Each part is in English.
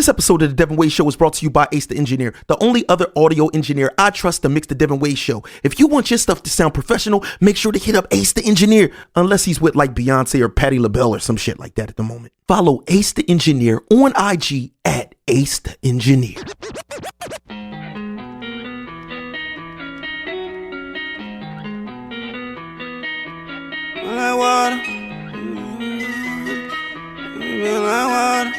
This episode of the Devinwade Show is brought to you by Ace the Engineer, the only other audio engineer I trust to mix the Devinwade Show. If you want your stuff to sound professional, make sure to hit up Ace the Engineer, unless he's with like Beyonce or Patti LaBelle or some shit like that at the moment. Follow Ace the Engineer on IG at Ace the Engineer. Like water. Like water.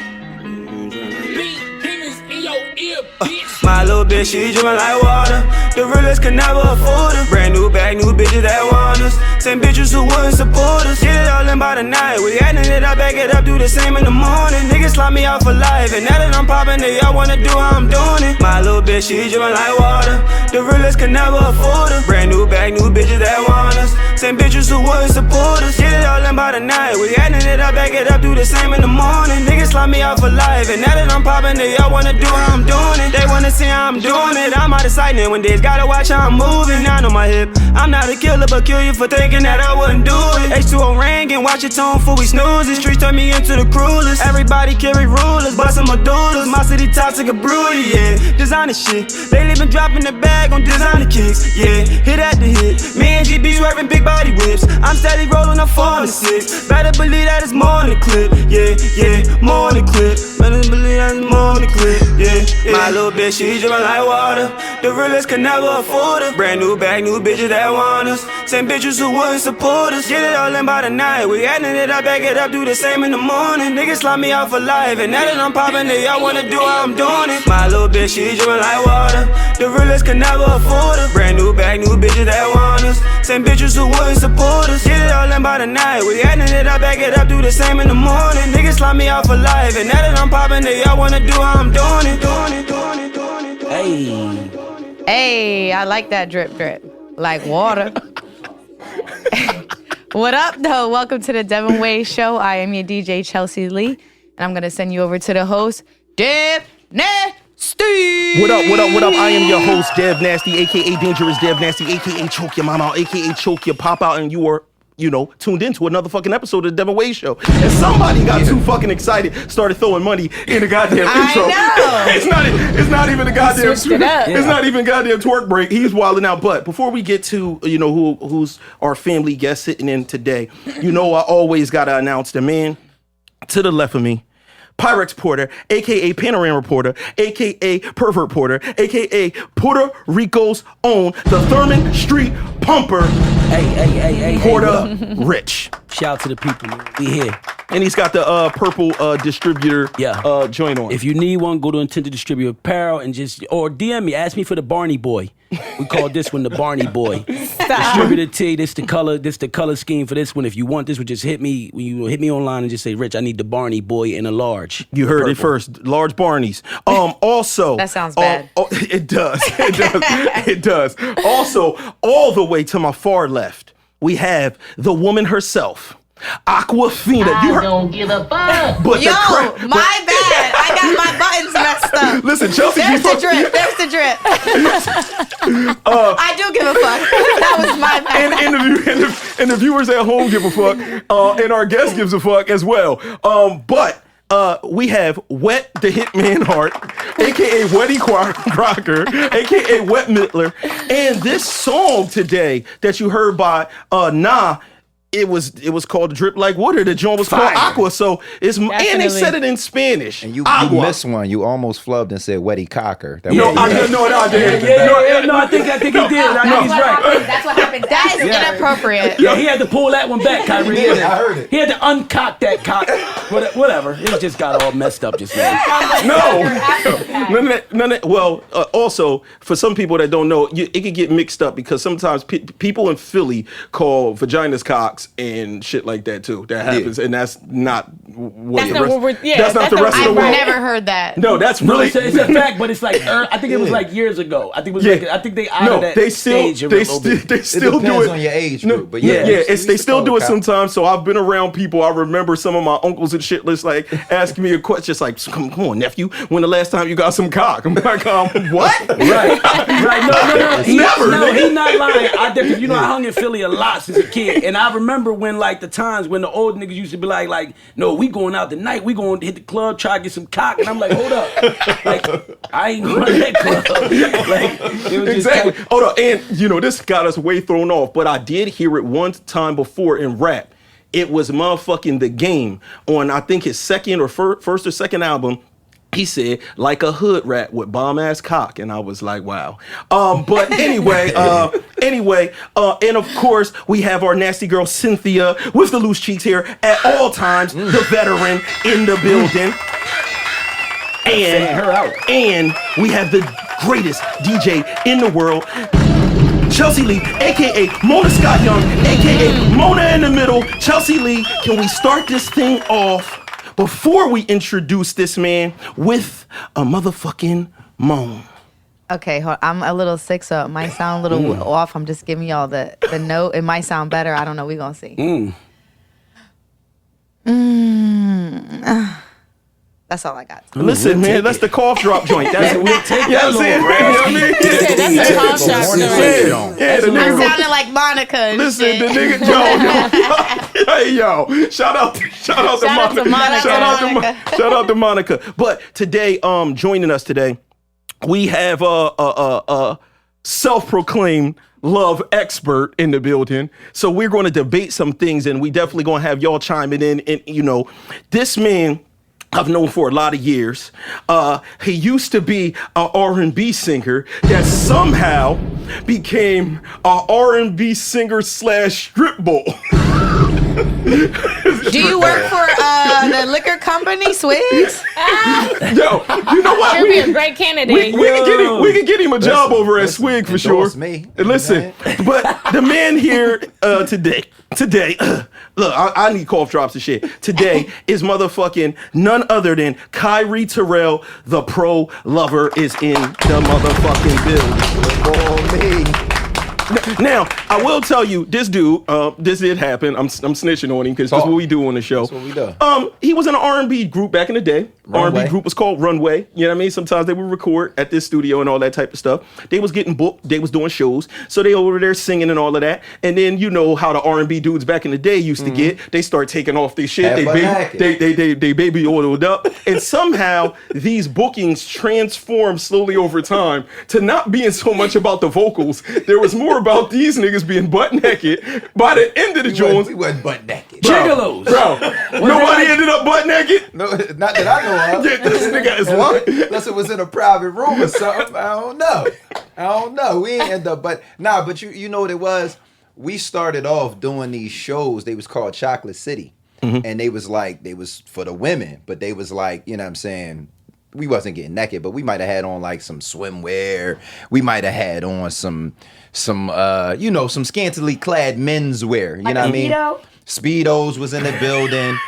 My little bitch, she drippin' like water. The realest can never afford her. Brand new bag, new bitches that want us. Same bitches who wouldn't support us. Get it all in by the night. We adding it up, back it up, do the same in the morning. Niggas slap me out for life. And now that I'm poppin', they all wanna do how I'm doing it. My little bitch, she drippin' like water. The realest can never afford her. Brand new bag, new bitches that want us. Same bitches who wouldn't support us. Get it all in by the night. We adding it up, back it up, do the same in the morning. Niggas slap me out for life. And now that I'm poppin', they all wanna do how I'm doing it. They wanna see how I'm doing it. I'm out of sight when days gotta watch how I'm moving. Down on my hip. I'm not a killer, but kill you for thinking that I wouldn't do it. H2O ring and watch your tone before we snooze. The streets turn me into the cruelest. Everybody carry rulers, bustin' my doulas. My city toxic a broody, yeah. Designer shit. Lately been dropping the bag on designer kicks, yeah. Hit at the hit. Me and GB swerving big body whips. I'm steady rolling up 4 and 6. Better believe that it's more than a clip, yeah, yeah. More than a clip. Better believe that it's more than a clip, yeah, yeah. My little bitch, she drippin' like water. The realest can never afford her. Brand new bag, new bitches that want us. Same bitches who wouldn't support us. Get it all in by the night. We adding it up, back it up, do the same in the morning. Niggas slap me out for life. And now that I'm poppin', they all wanna do how I'm doing it. My little bitch, she drippin' like water. The realest can never afford her. Brand new bag, new bitches that want us. Same bitches who wouldn't support us. Get it all in by the night. We adding it up, back it up, do the same in the morning. Niggas slap me out for life. And now that I'm poppin', they all wanna do how I'm doing it. Hey. Hey, I like that drip drip. Like water. What up, though? Welcome to the Devinwade Show. I am your DJ, Chelsea Lee. And I'm going to send you over to the host, DevNasty. What up, what up, what up? I am your host, DevNasty, a.k.a. Dangerous DevNasty, a.k.a. Choke Your Mama Out, a.k.a. Choke Your Pop Out, and you are, tuned into another fucking episode of the Devinwade Show. And somebody got too fucking excited, started throwing money in the goddamn intro. It's not even a goddamn it's not even goddamn twerk break. He's wilding out. But before we get to, who's our family guest sitting in today, I always gotta announce the man to the left of me. Pyrex Porter, a.k.a. Panorama Porter, a.k.a. Pervert Porter, a.k.a. Puerto Rico's own, the Thurman Street Pumper, Hey, Porter Rich. Shout out to the people, man. We here. And he's got the purple distributor joint on. If you need one, go to Intended Distributor Apparel and or DM me. Ask me for the Barney Boy. We call this one the Barney Boy. Distributor T, this the color scheme for this one. If you want this one, just hit me online and just say, Rich, I need the Barney Boy in a large. You heard it first. Large Barneys. Also that sounds bad. It does. It does. Also, all the way to my far left, we have the woman herself, Aquafina. I don't give a fuck. But my bad. I got my buttons messed up. Listen, Chelsea. There's the drip. I do give a fuck. That was my bad. And the viewers at home give a fuck. And our guest gives a fuck as well. But we have Wet the Hitman Hart, a.k.a. Wetty Crocker, a.k.a. Wet Mittler. And this song today that you heard by Nah, it was called Drip Like Water. The joint was called Aqua. So it's Definitely. And they said it in Spanish. And you missed one. You almost flubbed and said Wetty Cocker. I did. No, I think he did. I know he's right. That's what happened. That is inappropriate. Yeah, he had to pull that one back, Kyree. Yeah, I heard it. He had to uncock that cock. Whatever. It just got all messed up just now. Well, also, for some people that don't know, it could get mixed up because sometimes people in Philly call vaginas cocks and shit like that too. That happens, and that's not what the rest of the world. I've never heard that. No, that's really it's a fact, but it's like I think it was like years ago. I think they out of that stage a little bit. They still do it on your age group, but they still do it sometimes. So I've been around people. I remember some of my uncles and shit list like asking me a question, just like, "Come on, nephew, when the last time you got some cock?" I'm like, what? Right. No. He's Never. No, he's not lying. I hung in Philly a lot since a kid, and I remember remember when like the times when the old niggas used to be like, no, we going out tonight, we going to hit the club, try to get some cock, and I'm like, hold up, like I ain't going to that club. Like it was Exactly. just Hold on, and this got us way thrown off, but I did hear it one time before in rap. It was motherfucking The Game on I think his second or first or second album. He said, like a hood rat with bomb ass cock. And I was like, wow. But anyway, and of course, we have our nasty girl, Cynthia, with the loose cheeks here at all times, the veteran in the building. And we have the greatest DJ in the world, Chelsea Lee, a.k.a. Mona Scott Young, a.k.a. Mona in the Middle. Chelsea Lee, can we start this thing off before we introduce this man with a motherfucking moan? Okay, I'm a little sick, so it might sound a little off. I'm just giving y'all the note. It might sound better. I don't know. We're going to see. That's all I got. Listen, man, that's the cough drop joint. That's what we'll take. You know what I'm saying? That's the cough shot. Yeah, the I'm nigga sounding like Monica. And listen, shit. the nigga, hey, yo, shout out to Monica. Shout out to Monica. But today, joining us today, we have a self-proclaimed love expert in the building. So we're going to debate some things, and we definitely going to have y'all chiming in. And this man I've known for a lot of years. He used to be an R&B singer that somehow became a R&B singer / strip ball. Do you work for the liquor company, Swigs? Yo, you know what? He'll be a great candidate. We could get him a job over at Swig for sure. Me. Listen, but the man here today, look, I need cough drops and shit. Today is motherfucking none other than Kyree Terrell, the Pro Lover, is in the motherfucking building. Now, I will tell you, this dude, this did happen. I'm snitching on him because that's what we do on the show. That's what we do. He was in an R&B group back in the day. Runway. R&B group was called Runway. You know what I mean? Sometimes they would record at this studio and all that type of stuff. They was getting booked. They was doing shows. So they over there singing and all of that. And then you know how the R&B dudes back in the day used to get. They start taking off their shit. They baby oiled up. And somehow these bookings transformed slowly over time to not being so much about the vocals. There was more about these niggas being butt naked. By the end of the Jones, We wasn't butt naked. gigolos. bro, nobody ended up butt naked. No, not that I know of. Yeah, this nigga is lying. Unless it was in a private room or something. I don't know. We ain't end up, but you know what it was? We started off doing these shows. They was called Chocolate City. And they was for the women, but they was like, you know what I'm saying? We wasn't getting naked, but we might have had on like some swimwear. We might have had on some some scantily clad menswear. You know what I mean? Speedos was in the building.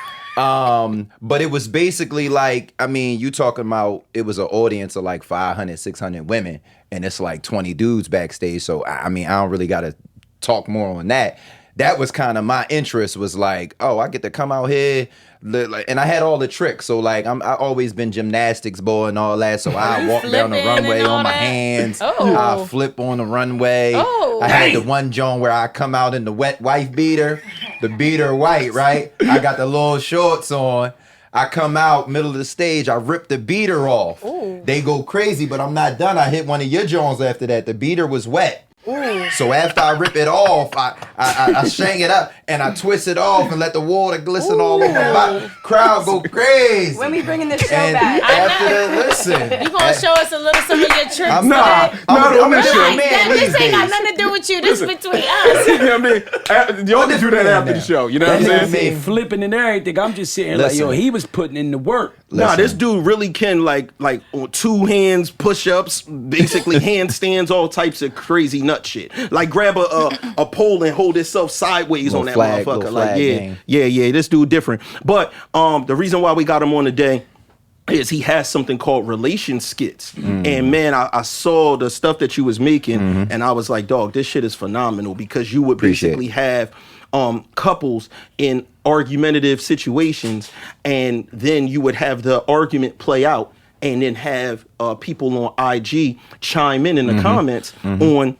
But it was basically like, I mean, you talking about, it was an audience of like 500, 600 women, and it's like 20 dudes backstage. So, I mean, I don't really got to talk more on that. That was kind of my interest, was like, oh, I get to come out here, and I had all the tricks. So like, I always been gymnastics boy and all that. So I walk down the runway on my hands. I flip on the runway. I had the one joint where I come out in the wet wife beater, the beater white, right? I got the little shorts on. I come out middle of the stage. I rip the beater off. They go crazy, but I'm not done. I hit one of your joints after that. The beater was wet. So after I rip it off, I shang it up and I twist it off and let the water glisten all over my body. Crowd go crazy. When we bringing this show And back? after that, listen. You gonna show us a little some of your tricks I'm today? not on this show. This ain't got nothing to do with you. This is between us. You know what I mean? Y'all can do that after the show. You know what I'm That's saying? what flipping and everything. I'm just sitting like, yo, he was putting in the work. Nah, this dude really can like on 2 hands, push-ups, basically handstands, all types of crazy nut shit. Like grab a pole and hold itself sideways on that motherfucker. Like yeah, this dude different. But the reason why we got him on today is he has something called Relationskits. And man, I saw the stuff that you was making and I was like, dog, this shit is phenomenal, because you would basically have couples in argumentative situations, and then you would have the argument play out, and then have people on IG chime in the comments on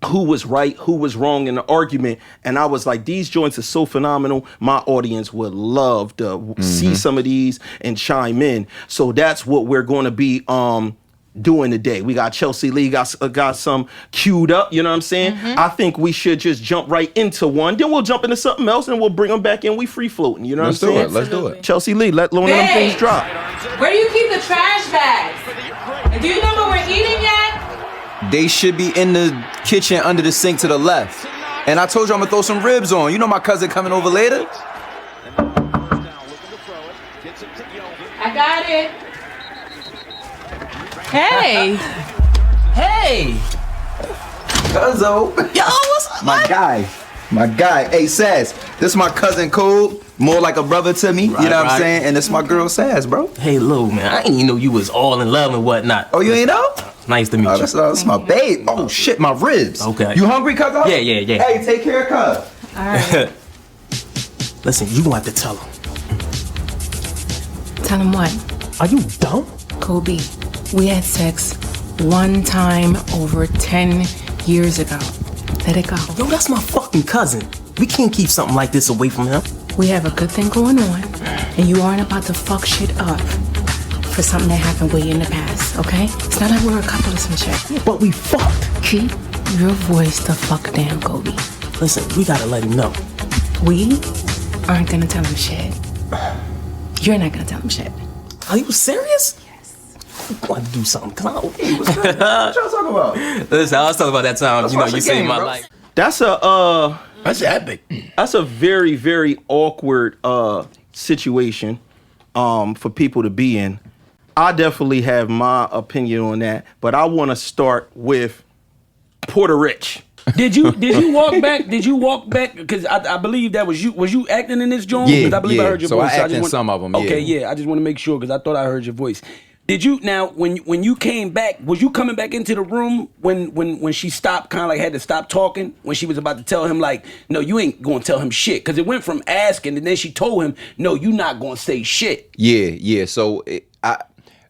who was right, who was wrong in the argument. And I was like, these joints are so phenomenal. My audience would love to see some of these and chime in. So that's what we're going to be doing today. We got Chelsea Lee, got some queued up, you know what I'm saying? I think we should just jump right into one. Then we'll jump into something else and we'll bring them back in. We free floating, you know what I'm saying? Let's do it. Chelsea Lee, let one of them things drop. Where do you keep the trash bags? And do you know what we're eating yet? They should be in the kitchen under the sink to the left. And I told you I'm gonna throw some ribs on. You know my cousin coming over later? I got it. Hey. Hey, Cuzzo. yo, what's up? My guy. Hey, Sass, this is my cousin Cole. More like a brother to me. You know what I'm saying? And this is my girl Sass, bro. Hey, Lou, man, I didn't even know you was all in love and whatnot. Oh, you ain't know? Nice to meet you. That's my babe. Oh, shit, my ribs. Okay. You hungry, cuzzo? Yeah. Hey, take care, cuz. All right. Listen, you gonna have to tell him. Tell him what? Are you dumb? Kobe, we had sex one time over 10 years ago. Let it go. Yo, that's my fucking cousin. We can't keep something like this away from him. We have a good thing going on, and you aren't about to fuck shit up for something that happened way in the past, okay? It's not like we're a couple of some shit. But we fucked. Keep your voice the fuck down, Kobe. Listen, we gotta let him know. We aren't gonna tell him shit. You're not gonna tell him shit. Are you serious? Yes. I want to do something. Come on. What y'all talking about? Listen, I was talking about that time, Let's you know, watch you the saved game, my bro. life. That's epic. That's a very, very awkward situation for people to be in. I definitely have my opinion on that, but I want to start with Puerto Rich. Did you walk back? Did you walk back? Because I believe that was you. Was you acting in this joint? Yeah, 'Cause I believe I heard your so voice. I acted in some of them, Okay, yeah. I just want to make sure because I thought I heard your voice. Did you now when you came back? Was you coming back into the room when she stopped, kind of like had to stop talking when she was about to tell him like, no, you ain't gonna tell him shit? Because it went from asking and then she told him, no, you not gonna say shit. Yeah. So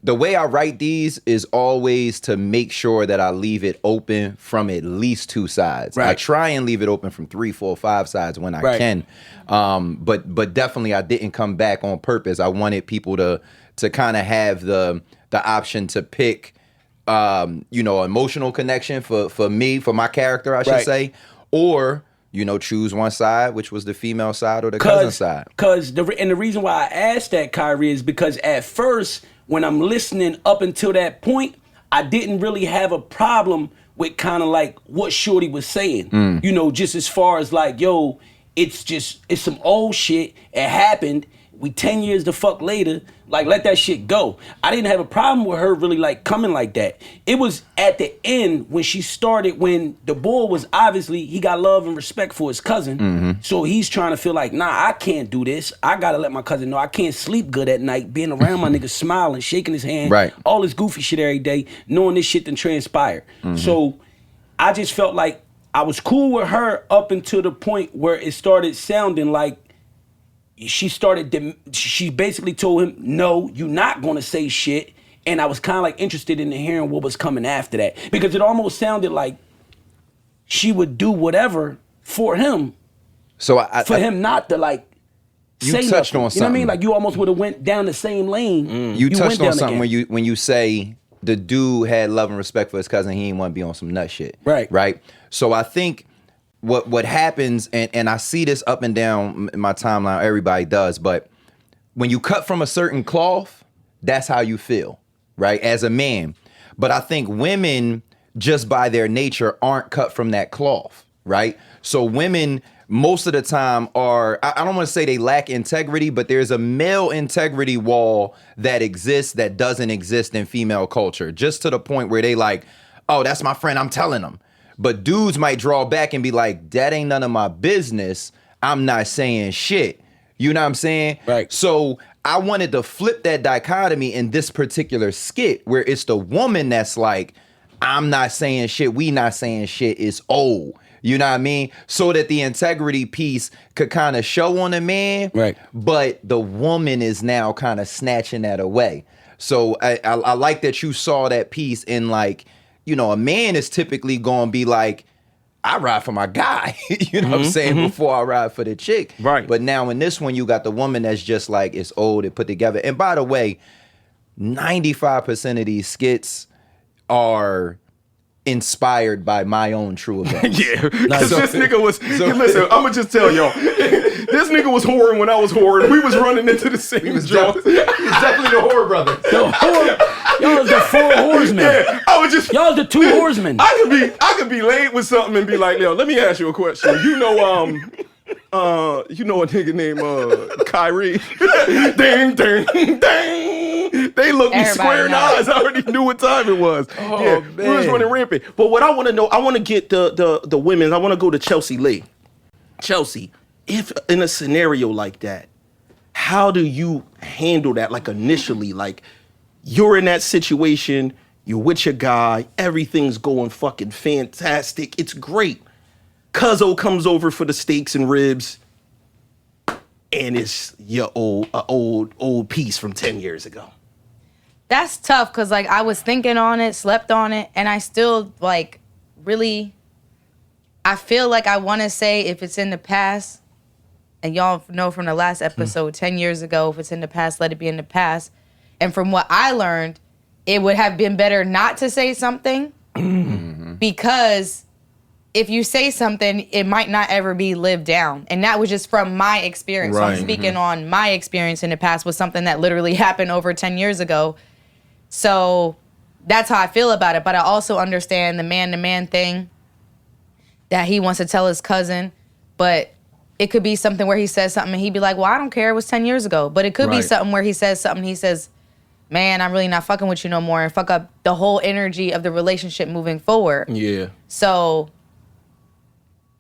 the way I write these is always to make sure that I leave it open from at least two sides. Right. I try and leave it open from 3, 4, 5 sides when I can. But definitely I didn't come back on purpose. I wanted people to kind of have the option to pick emotional connection for me, for my character, I should say, or choose one side, which was the female side or the cousin side. And the reason why I asked that, Kyree, is because at first, when I'm listening up until that point, I didn't really have a problem with kind of like what Shorty was saying. Just as far as like, yo, it's some old shit. It happened. We 10 years the fuck later, like let that shit go. I didn't have a problem with her really like coming like that. It was at the end when she started, when the boy was obviously, he got love and respect for his cousin. So he's trying to feel like, nah, I can't do this. I gotta let my cousin know I can't sleep good at night, being around my nigga smiling, shaking his hand, all this goofy shit every day, knowing this shit done transpire. So I just felt like I was cool with her up until the point where it started sounding like she basically told him, no, you're not gonna say shit. And I was kind of like interested in hearing what was coming after that. Because it almost sounded like she would do whatever for him. So him not to like say touched nothing. on something. You know what I mean? Like you almost would have went down the same lane. You touched went on down something again. when you say the dude had love and respect for his cousin. He didn't want to be on some nut shit. Right. So I think what happens, and I see this up and down in my timeline, everybody does, but when you cut from a certain cloth, that's how you feel, right? As a man. But I think women, just by their nature, aren't cut from that cloth, right? So women, most of the time I don't want to say they lack integrity, but there's a male integrity wall that exists that doesn't exist in female culture, just to the point where they like, oh, that's my friend, I'm telling them. But dudes might draw back and be like, that ain't none of my business. I'm not saying shit. You know what I'm saying? Right. So I wanted to flip that dichotomy in this particular skit where it's the woman that's like, I'm not saying shit, we not saying shit, it's old. You know what I mean? So that the integrity piece could kind of show on the man. Right. But the woman is now kind of snatching that away. So I like that you saw that piece in like, a man is typically going to be like, I ride for my guy, you know what I'm saying, before I ride for the chick. Right. But now in this one, you got the woman that's just like, it's old and put together. And by the way, 95% of these skits are inspired by my own true events. Yeah, because this nigga was, listen, I'm gonna just tell y'all, this nigga was whoring when I was whoring. We was running into the same He was joint. definitely the horror brother. Y'all the 4 horsemen. Yeah, I was just, Y'all the 2 horsemen. I could be late with something and be like, yo, let me ask you a question. You know a nigga named Kyree. Ding, ding, ding. They looked me square in the eyes. I already knew what time it was. Oh, yeah, man. we was running rampant. But what I want to know, I want to get the women. I want to go to Chelsea Lee. Chelsea, if in a scenario like that, how do you handle that? Like initially, like you're in that situation, you're with your guy, everything's going fucking fantastic. It's great. Cuzzo comes over for the steaks and ribs, and it's your old piece from 10 years ago. That's tough because like I was thinking on it, slept on it, and I still like really. I feel like I want to say if it's in the past, and y'all know from the last episode, 10 years ago, if it's in the past, let it be in the past. And from what I learned, it would have been better not to say something because if you say something, it might not ever be lived down. And that was just from my experience. Right. So I'm speaking on my experience in the past with something that literally happened over 10 years ago. So that's how I feel about it. But I also understand the man-to-man thing that he wants to tell his cousin. But it could be something where he says something and he'd be like, well, I don't care. It was 10 years ago. But it could be something where he says something. He says, man, I'm really not fucking with you no more. And fuck up the whole energy of the relationship moving forward. Yeah. So,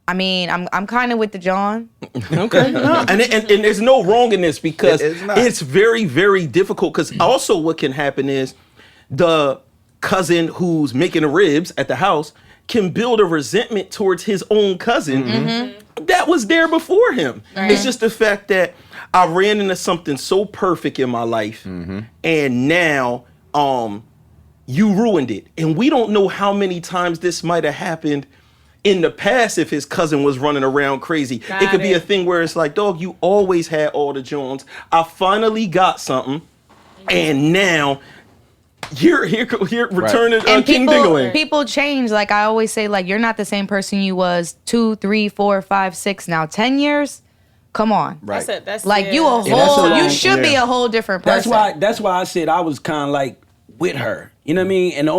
I mean, I'm kind of with the John. Okay. No. And there's no wrong in this because it's very, very difficult. Because also what can happen is the cousin who's making the ribs at the house can build a resentment towards his own cousin that was there before him. Right. It's just the fact that I ran into something so perfect in my life and now you ruined it. And we don't know how many times this might have happened in the past if his cousin was running around crazy. It could be a thing where it's like, dog, you always had all the Jones. I finally got something, and now here returning And King Dingaling. people change. Like I always say, like you're not the same person you was 2, 3, 4, 5, 6. Now 10 years. Come on. Right. That's Like you a Yeah, that's whole. a You long- should be a whole different person. That's why I said I was kind of like with her. You know what I mean? And the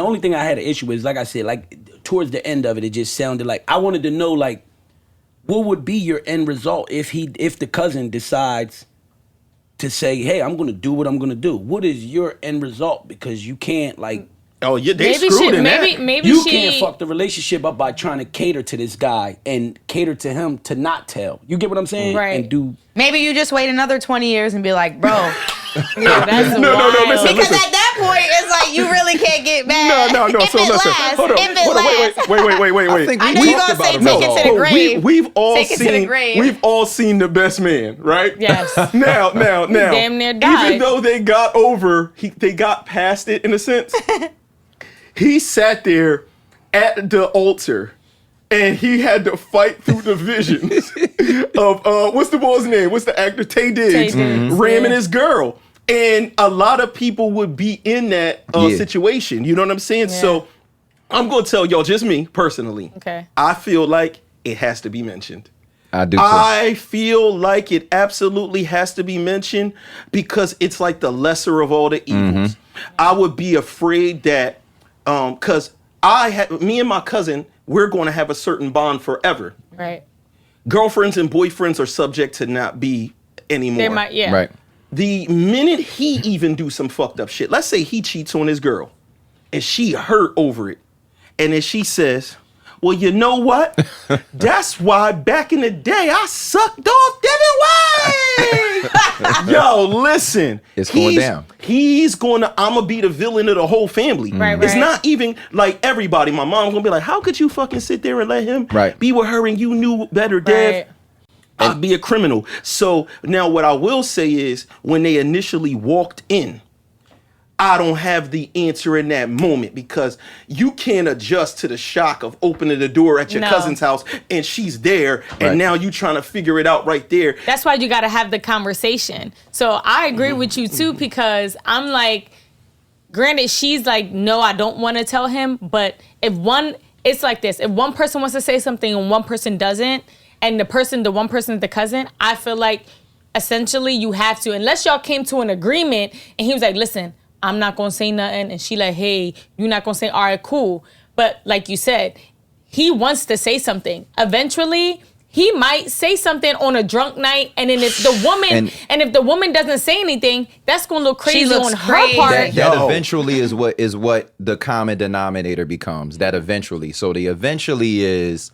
only thing I had an issue with is, like I said, like towards the end of it, it just sounded like I wanted to know like what would be your end result if the cousin decides to say, hey, I'm gonna do what I'm gonna do. What is your end result? Because you can't like. Oh, yeah, they Maybe screwed she- in maybe- that. maybe You she can't fuck the relationship up by trying to cater to this guy and cater to him to not tell. You get what I'm saying? Right. And do. Maybe you just wait another 20 years and be like, bro. Yeah, that's No, wild. listen. Because at that point, it's like you really can't get mad. No. If So it listen. lasts, Hold on. if it lasts. Wait. I think I know we you're talked gonna say about take it. it to the grave. We've all Take it to the seen. grave. We've all seen The Best Man, right? Yes. Now. Damn near died. Even though they got they got past it in a sense. He sat there at the altar, and he had to fight through the visions of what's the boy's name? What's the actor? Tay Diggs ramming his girl, and a lot of people would be in that situation. You know what I'm saying? Yeah. So I'm gonna tell y'all, just me personally. Okay. I feel like it has to be mentioned. I do too. I feel like it absolutely has to be mentioned because it's like the lesser of all the evils. I would be afraid that because me and my cousin, we're going to have a certain bond forever. Right. Girlfriends and boyfriends are subject to not be anymore. They might. Yeah. Right. The minute he even do some fucked up shit, let's say he cheats on his girl and she hurt over it, and then she says, well, you know what? That's why back in the day I sucked off Devinwade. Yo, listen. It's going down. I'ma be the villain of the whole family. Right, It's right. not even like everybody. My mom's gonna be like, how could you fucking sit there and let him Right. be with her and you knew better, Dev? Right. I'd be a criminal. So now what I will say is when they initially walked in, I don't have the answer in that moment because you can't adjust to the shock of opening the door at your cousin's house and she's there and now you trying to figure it out right there. That's why you got to have the conversation. So I agree with you too, because I'm like, granted, she's like, no, I don't want to tell him. But it's like this. If one person wants to say something and one person doesn't, and the one person is the cousin, I feel like essentially you have to, unless y'all came to an agreement and he was like, listen, I'm not going to say nothing. And she like, hey, you're not going to say, all right, cool. But like you said, he wants to say something. Eventually, he might say something on a drunk night. And then if the woman doesn't say anything, that's going to look crazy on her part. That eventually is what the common denominator becomes. That eventually. So the eventually is...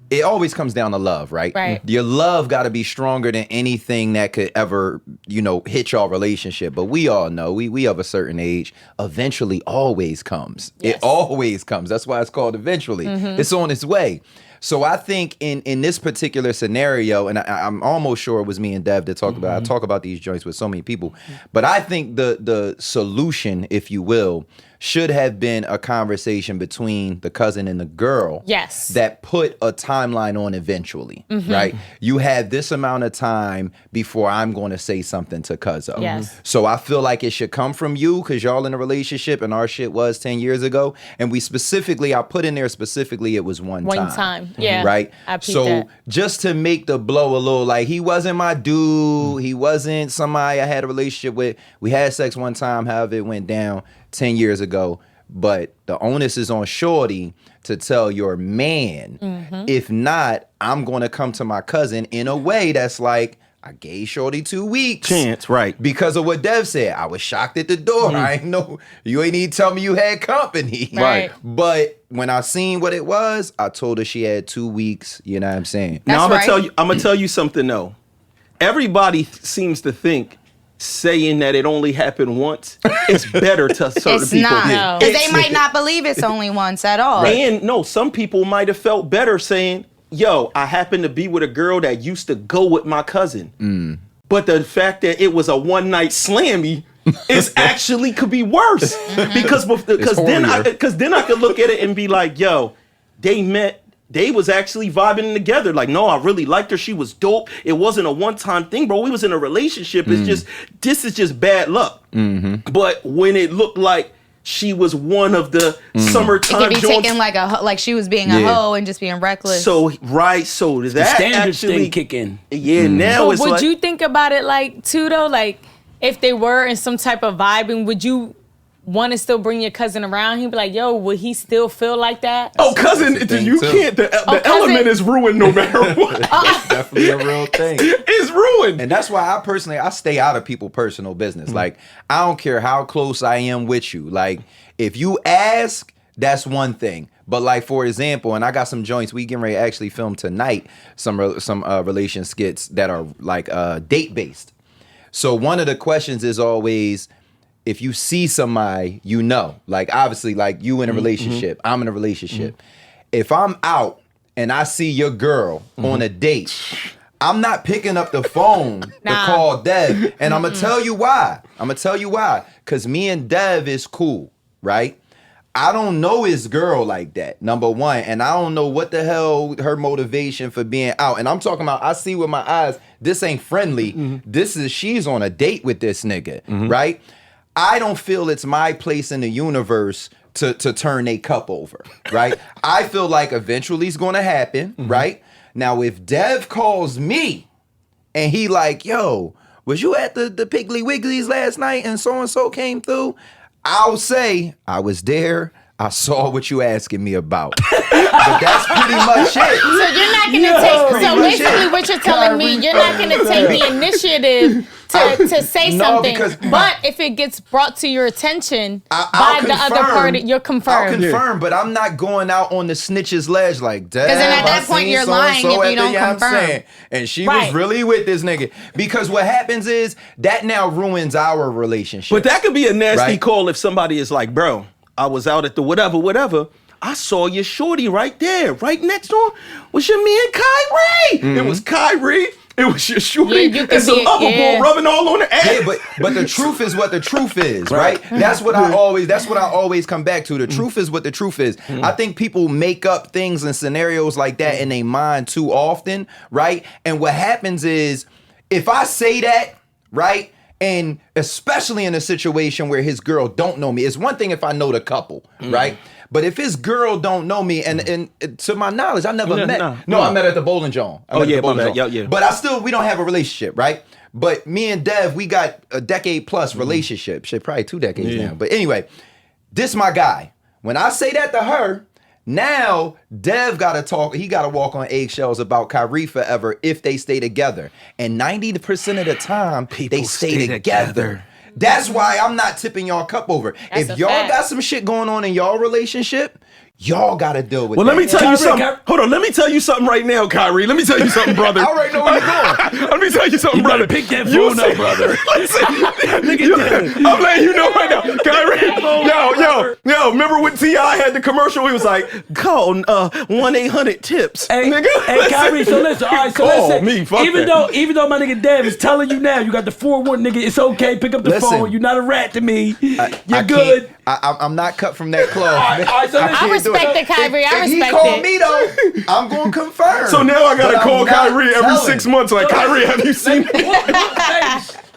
It always comes down to love, right? Right. Your love got to be stronger than anything that could ever, hit your relationship. But we all know, we of a certain age, eventually always comes. Yes. It always comes. That's why it's called eventually. Mm-hmm. It's on its way. So I think in this particular scenario, and I'm almost sure it was me and Dev that talked about, I talk about these joints with so many people, but I think the solution, if you will, should have been a conversation between the cousin and the girl. Yes. That put a timeline on eventually, right? You have this amount of time before I'm going to say something to Cuzzo. Yes. So I feel like it should come from you because y'all in a relationship and our shit was 10 years ago. And I put in there specifically, it was one time. Yeah. Right? So that. Just to make the blow a little like, he wasn't my dude. He wasn't somebody I had a relationship with. We had sex one time, however it went down 10 years ago, but the onus is on shorty to tell your man. If not, I'm going to come to my cousin in a way that's like, I gave shorty 2 weeks. Chance, right. Because of what Dev said. I was shocked at the door. I ain't know, you ain't even tell me you had company. Right. But when I seen what it was, I told her she had 2 weeks. You know what I'm saying? Now I'm gonna tell you something though. Everybody seems to think saying that it only happened once, it's better to certain It's people. not. Because they might not believe it's only once at all. And no, some people might have felt better saying, yo, I happened to be with a girl that used to go with my cousin. But the fact that it was a one night slammy is actually could be worse. Because then I could look at it and be like, yo, they met. They was actually vibing together. Like, no, I really liked her. She was dope. It wasn't a one-time thing, bro. We was in a relationship. This is just bad luck. But when it looked like she was one of the summertime it could be taken like she was being a hoe and just being reckless. So that the standards actually thing kick in. Yeah, now it's would like, you think about it like too though? Like if they were in some type of vibe, and would you want to still bring your cousin around? He'd be like, yo, would he still feel like that? Oh, cousin, you can't. The element is ruined no matter what. It's definitely a real thing. It's ruined. And that's why I stay out of people's personal business. Like, I don't care how close I am with you. Like, if you ask, that's one thing. But like, for example, and I got some joints we getting ready to actually film tonight, some Relationskits that are like date based. So one of the questions is always, if you see somebody, like obviously like you in a relationship, I'm in a relationship. If I'm out and I see your girl on a date, I'm not picking up the phone to call Dev. And I'm going to tell you why. Because me and Dev is cool, right? I don't know his girl like that, number one. And I don't know what the hell her motivation for being out. And I'm talking about, I see with my eyes, this ain't friendly. She's on a date with this nigga, right? I don't feel it's my place in the universe to turn a cup over, right? I feel like eventually it's gonna happen, right? Now, if Dev calls me and he like, yo, was you at the Piggly Wigglies last night and so came through? I'll say, I was there. I saw what you asking me about. But that's pretty much it. So you're not gonna take. So basically, what you're telling me, you're not gonna take the initiative to say something. But if it gets brought to your attention by the other party, you're confirmed. I'll confirm, but I'm not going out on the snitch's ledge like that. Because then at that point, you're lying if you don't confirm. And she was really with this nigga. Because what happens is that now ruins our relationship. But that could be a nasty call if somebody is like, bro, I was out at the whatever. I saw your shorty right there, right next door was your man Kyree. It was Kyree It was your shorty you and some other boy rubbing all on the ass. Yeah, but the truth is what the truth is, right? That's what I always come back to. The truth is what the truth is. I think people make up things and scenarios like that in their mind too often, right? And what happens is, if I say that, right, and especially in a situation where his girl don't know me, it's one thing if I know the couple, right? But if his girl don't know me, and to my knowledge, I never met. I met at the bowling John. But we don't have a relationship, right? But me and Dev, we got a decade plus relationship. Shit, probably 2 decades now. But anyway, this my guy. When I say that to her, now Dev gotta talk. He gotta walk on eggshells about Kyree forever if they stay together. And 90% of the time, they stay together. That's why I'm not tipping y'all cup over. That's if y'all got some shit going on in y'all relationship, y'all gotta deal with that. Let me tell you something. Hold on, let me tell you something right now, Kyree. Let me tell you something, brother. I already know where you're going. Let me tell you something, brother. Pick that phone up, brother. I'm letting you know right now, Kyree. Yo, remember when T.I. had the commercial? He was like, call 1-800-TIPS. Hey, nigga, hey, Kyree, so listen, all right, so call listen. me, fuck even though my nigga Dev is telling you now, you got the 4-1, nigga, it's okay, pick up the phone. You're not a rat to me. You're good. I'm not cut from that cloth. I respect it, Kyree. I respect it. If he called me though, I'm gonna confirm. So now I gotta call Kyree every 6 months. Like, Kyree, have you seen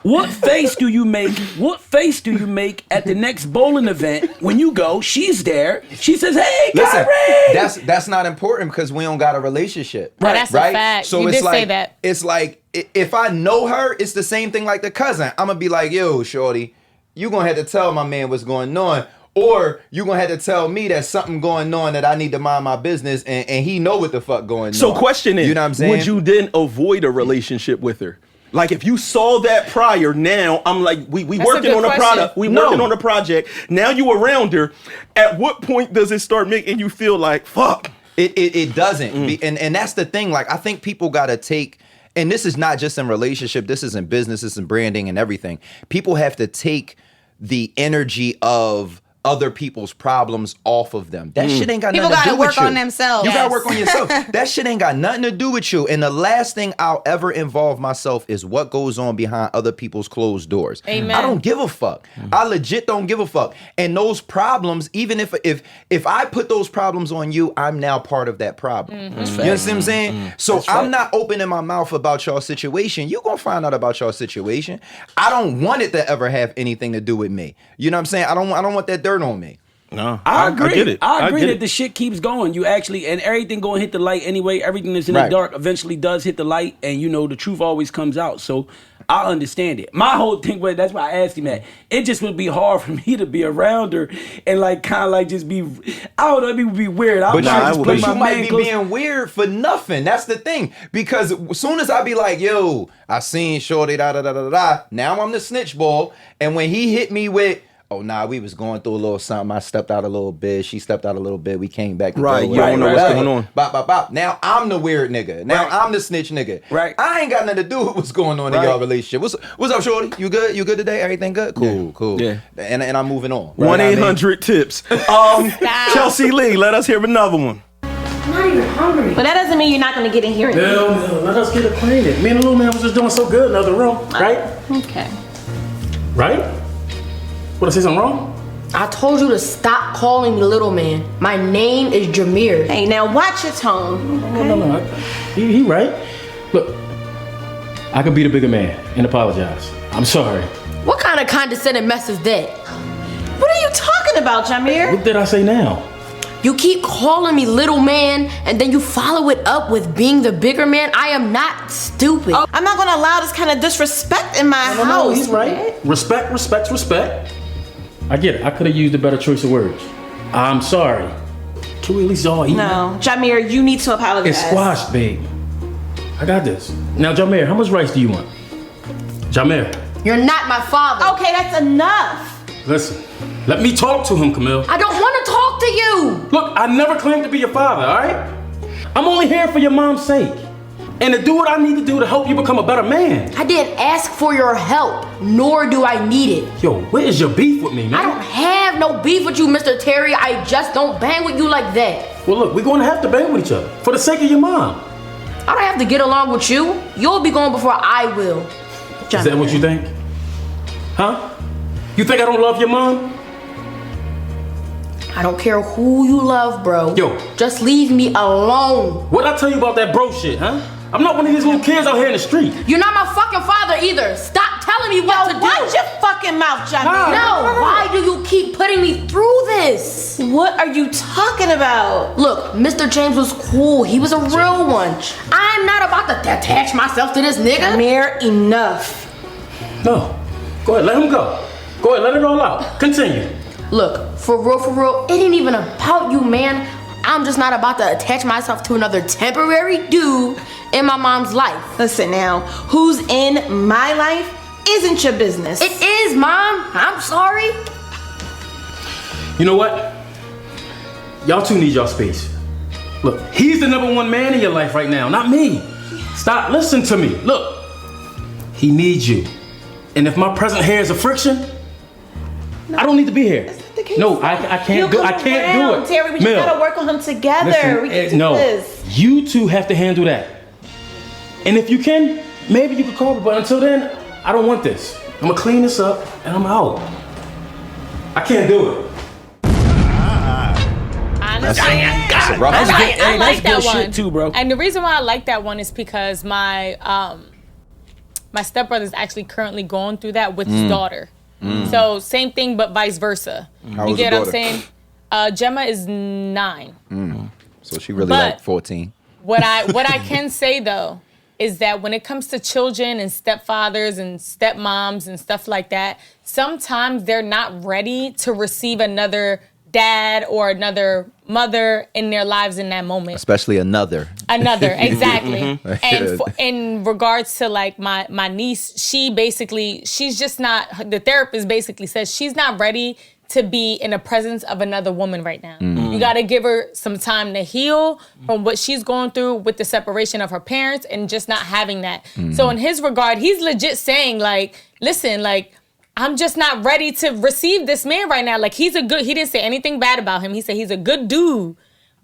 What face do you make? What face do you make at the next bowling event when you go? She's there. She says, "Hey, Kyree." That's not important because we don't got a relationship. Right. That's a fact. So you it's did like, say that. It's like if I know her, it's the same thing like the cousin. I'm gonna be like, "Yo, shorty, you gonna have to tell my man what's going on." Or you gonna have to tell me that something going on that I need to mind my business, and he know what the fuck going on. So question is, you know what I'm saying? Would you then avoid a relationship with her? Like if you saw that prior, now I'm like, we working on a product, working on a project. Now you around her. At what point does it start making you feel like fuck? It doesn't, and that's the thing. Like I think people gotta take. And this is not just in relationship. This is in business. This is in branding and everything. People have to take the energy of other people's problems off of them. That shit ain't got nothing to do with you. People gotta work on themselves. You gotta work on yourself. That shit ain't got nothing to do with you. And the last thing I'll ever involve myself is what goes on behind other people's closed doors. Amen. I don't give a fuck. I legit don't give a fuck. And those problems, even if I put those problems on you, I'm now part of that problem. You know what I'm saying? So I'm not opening my mouth about y'all situation. You gonna find out about y'all situation. I don't want it to ever have anything to do with me. You know what I'm saying? I don't want that dirt on me. No, I agree. I get it. I agree that the shit keeps going. You actually, and everything gonna hit the light anyway. Everything that's in the dark eventually does hit the light, and you know the truth always comes out. So I understand it. My whole thing was, that's why I asked him that. It just would be hard for me to be around her and like kind of like just be, I don't know, it would be weird. But you might be being weird for nothing. That's the thing. Because as soon as I be like, yo, I seen Shorty, now I'm the snitch ball. And when he hit me with, oh, nah, we was going through a little something. I stepped out a little bit. She stepped out a little bit. We came back. Right, you don't know what's going on. Bop. Now I'm the weird nigga. Now I'm the snitch nigga. Right. I ain't got nothing to do with what's going on in y'all relationship. What's up, shorty? You good? You good today? Everything good? Cool. Yeah. And I'm moving on. 1-800-TIPS. Chelsea Lee, let us hear another one. I'm not even hungry. But that doesn't mean you're not going to get in here. No, let us get acquainted. Me and the little man was just doing so good in the other room, right? Okay. Right? What, I say something wrong? I told you to stop calling me little man. My name is Jameer. Hey, now watch your tone. Okay? No. He right. Look, I could be the bigger man and apologize. I'm sorry. What kind of condescending mess is that? What are you talking about, Jameer? What did I say now? You keep calling me little man, and then you follow it up with being the bigger man. I am not stupid. Oh, I'm not going to allow this kind of disrespect in my house. No, he's right. Respect. I get it. I could have used a better choice of words. I'm sorry. Can we at least all eat? No, Jameer, you need to apologize. It's squashed, babe. I got this. Now, Jameer, how much rice do you want? Jameer. You're not my father. Okay, that's enough. Listen, let me talk to him, Camille. I don't want to talk to you. Look, I never claimed to be your father, all right? I'm only here for your mom's sake. And to do what I need to do to help you become a better man. I didn't ask for your help, nor do I need it. Yo, what is your beef with me, man? I don't have no beef with you, Mr. Terry. I just don't bang with you like that. Well, look, we're going to have to bang with each other for the sake of your mom. I don't have to get along with you. You'll be gone before I will. Is that what you think? Huh? You think I don't love your mom? I don't care who you love, bro. Yo. Just leave me alone. What'd I tell you about that bro shit, huh? I'm not one of these little kids out here in the street. You're not my fucking father either. Stop telling me what to do. Watch your fucking mouth, Jamir. No, why do you keep putting me through this? What are you talking about? Look, Mr. James was cool. He was a real one. I'm not about to attach myself to this nigga. Jamir, enough. No. Go ahead, let him go. Go ahead, let it all out. Continue. Look, for real, it ain't even about you, man. I'm just not about to attach myself to another temporary dude in my mom's life. Listen now, who's in my life isn't your business. It is, Mom. I'm sorry. You know what? Y'all two need y'all space. Look, he's the #1 man in your life right now, not me. Stop, listen to me. Look, he needs you. And if my present here is a friction, I don't need to be here. No, I can't do. I can't do it. Terry, we just gotta work on him together. Listen, we can do no, this. you two have to handle that. And if you can, maybe you could call me. But until then, I don't want this. I'm gonna clean this up and I'm out. I can't do it. Honestly, That's a rough one. I like that one shit too, bro. And the reason why I like that one is because my stepbrother is actually currently going through that with his daughter. So same thing, but vice versa. How You old's get the what I'm daughter? saying? Gemma is 9. So she really But- like 14. What I can say though is that when it comes to children and stepfathers and stepmoms and stuff like that, sometimes they're not ready to receive another dad or another mother in their lives in that moment. Especially another. Another, exactly. Mhm. And in regards to like my niece, she's just not, the therapist basically says she's not ready to be in the presence of another woman right now. You gotta give her some time to heal from what she's going through with the separation of her parents and just not having that. So in his regard, he's legit saying like, listen, like, I'm just not ready to receive this man right now. Like he didn't say anything bad about him. He said he's a good dude,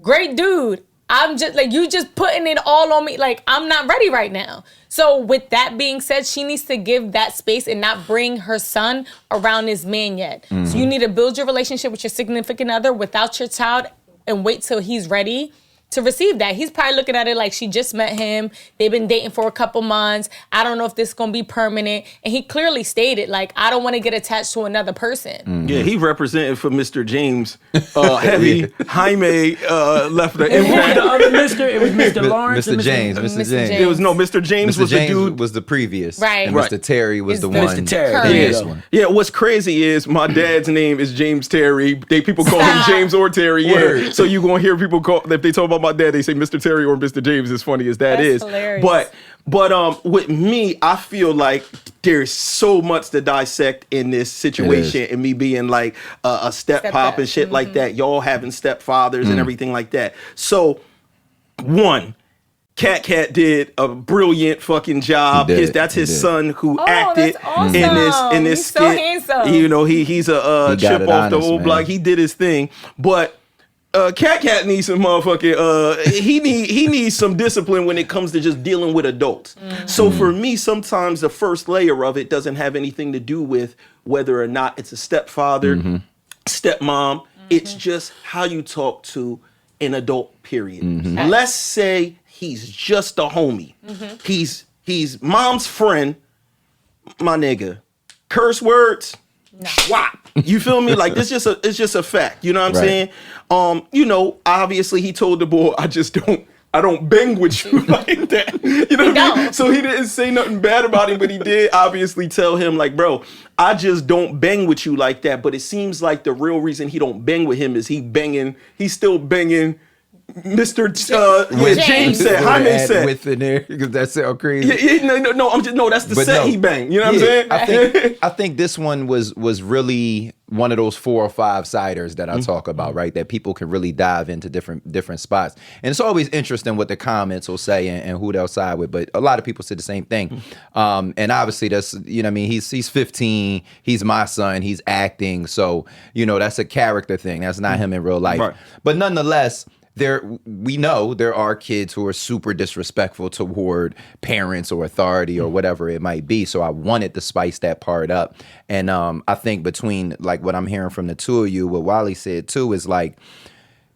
great dude. I'm just like, you just putting it all on me. Like I'm not ready right now. So with that being said, she needs to give that space and not bring her son around this man yet. So you need to build your relationship with your significant other without your child and wait till he's ready to receive that. He's probably looking at it like she just met him. They've been dating for a couple months. I don't know if this is going to be permanent. And he clearly stated, like, I don't want to get attached to another person. Yeah, he represented for Mr. James. Heavy Jaime left the impact. The other Mr. It was Mr. Lawrence. Mr. James. Mr. James. It was Mr. James Mr. was James the dude. was the previous. Right. And Mr. Terry was the one. Mr. Terry. Correct. There you This go. one. Yeah, what's crazy is my dad's name is James Terry. People call him Stop. James or Terry. Yeah. Word. So you gonna hear people call if they talk about my dad, they say Mr. Terry or Mr. James. As funny as that That's is, hilarious. but with me, I feel like there's so much to dissect in this situation, and me being like a step pop and shit like that. Y'all having stepfathers and everything like that. So, one. Cat did a brilliant fucking job. That's his son who acted that's awesome. in this He's skit. so handsome. You know, he's a He got chip it off the honest, old man. block. He did his thing, but Cat needs some motherfucking. He needs some discipline when it comes to just dealing with adults. So for me, sometimes the first layer of it doesn't have anything to do with whether or not it's a stepfather, stepmom. It's just how you talk to an adult. Period. Let's say he's just a homie. He's mom's friend, my nigga. Curse words. Swap. You feel me? Like this it's just a fact. You know what I'm saying? You know, obviously he told the boy, I don't bang with you like that. You know what I mean? So he didn't say nothing bad about him, but he did obviously tell him, like, bro, I just don't bang with you like that. But it seems like the real reason he don't bang with him is he's still banging Mr. James said, Jaime said. With in there, because that sound crazy. No, that's the set he banged. You know what I'm saying? I think this one was really one of those 4 or 5 siders that I talk about, right? That people can really dive into different spots. And it's always interesting what the comments will say and who they'll side with. But a lot of people say the same thing. And obviously that's, you know what I mean? He's 15. He's my son. He's acting. So, you know, that's a character thing. That's not him in real life. Right. But nonetheless, we know there are kids who are super disrespectful toward parents or authority or whatever it might be. So I wanted to spice that part up. And I think between like what I'm hearing from the two of you, what Wally said too, is like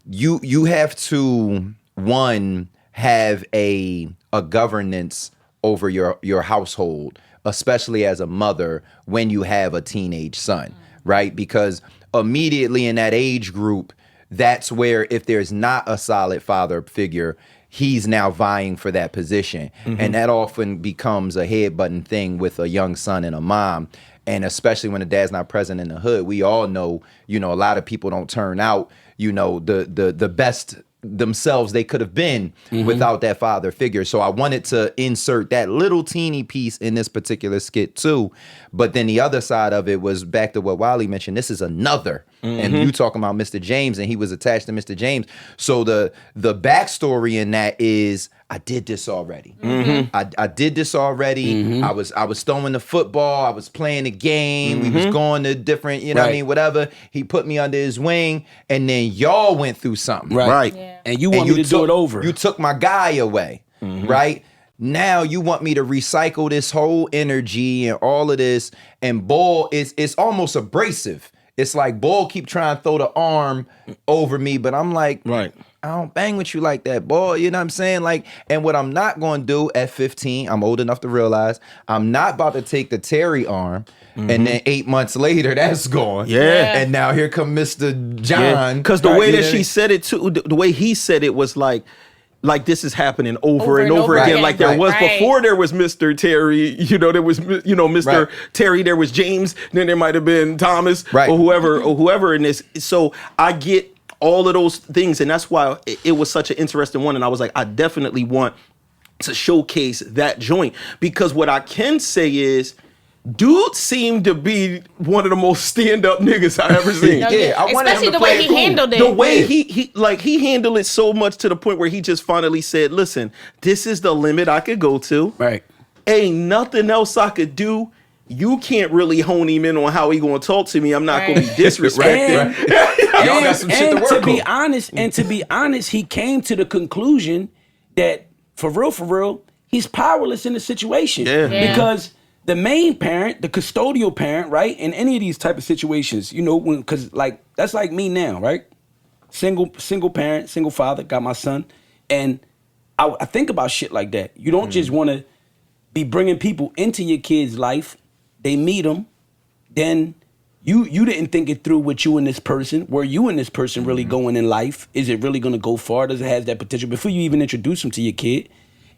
you have to, one, have a governance over your household, especially as a mother when you have a teenage son, right? Because immediately in that age group, that's where if there's not a solid father figure, he's now vying for that position. And that often becomes a head-button thing with a young son and a mom. And especially when the dad's not present in the hood, we all know, a lot of people don't turn out, the best themselves they could have been without that father figure. So I wanted to insert that little teeny piece in this particular skit too. But then the other side of it was back to what Wally mentioned. This is another. And you talking about Mr. James, and he was attached to Mr. James. So the backstory in that is I did this already. I did this already. I was throwing the football. I was playing the game. We was going to different, what I mean, whatever. He put me under his wing, and then y'all went through something. Right. Yeah. And you want me to do it over. You took my guy away, right? Now you want me to recycle this whole energy and all of this, and Bull it's almost abrasive. It's like Bull keep trying to throw the arm over me, but I'm like, I don't bang with you like that, boy. You know what I'm saying? Like, and what I'm not going to do at 15, I'm old enough to realize I'm not about to take the Terry arm, and then 8 months later, that's gone. Yeah. And now here come Mr. John. Because the way that she said it too, the way he said it was like this is happening over and over again. Like there was before there was Mr. Terry, there was, Mr. Terry, there was James, then there might have been Thomas or whoever in this. So I get all of those things. And that's why it was such an interesting one. And I was like, I definitely want to showcase that joint, because what I can say is, dude seemed to be one of the most stand-up niggas I ever seen. Especially the way he handled it. The way he handled it so much to the point where he just finally said, listen, this is the limit I could go to. Right. Ain't nothing else I could do. You can't really hone him in on how he gonna talk to me. I'm not gonna be disrespected. Y'all got some shit to work on. To be honest, he came to the conclusion that for real, he's powerless in the situation. Because the main parent, the custodial parent, right, in any of these type of situations, because like that's like me now, right? Single parent, single father, got my son, and I think about shit like that. You don't just want to be bringing people into your kid's life. They meet them, then you didn't think it through with you and this person. Were you and this person really going in life? Is it really going to go far? Does it have that potential before you even introduce them to your kid?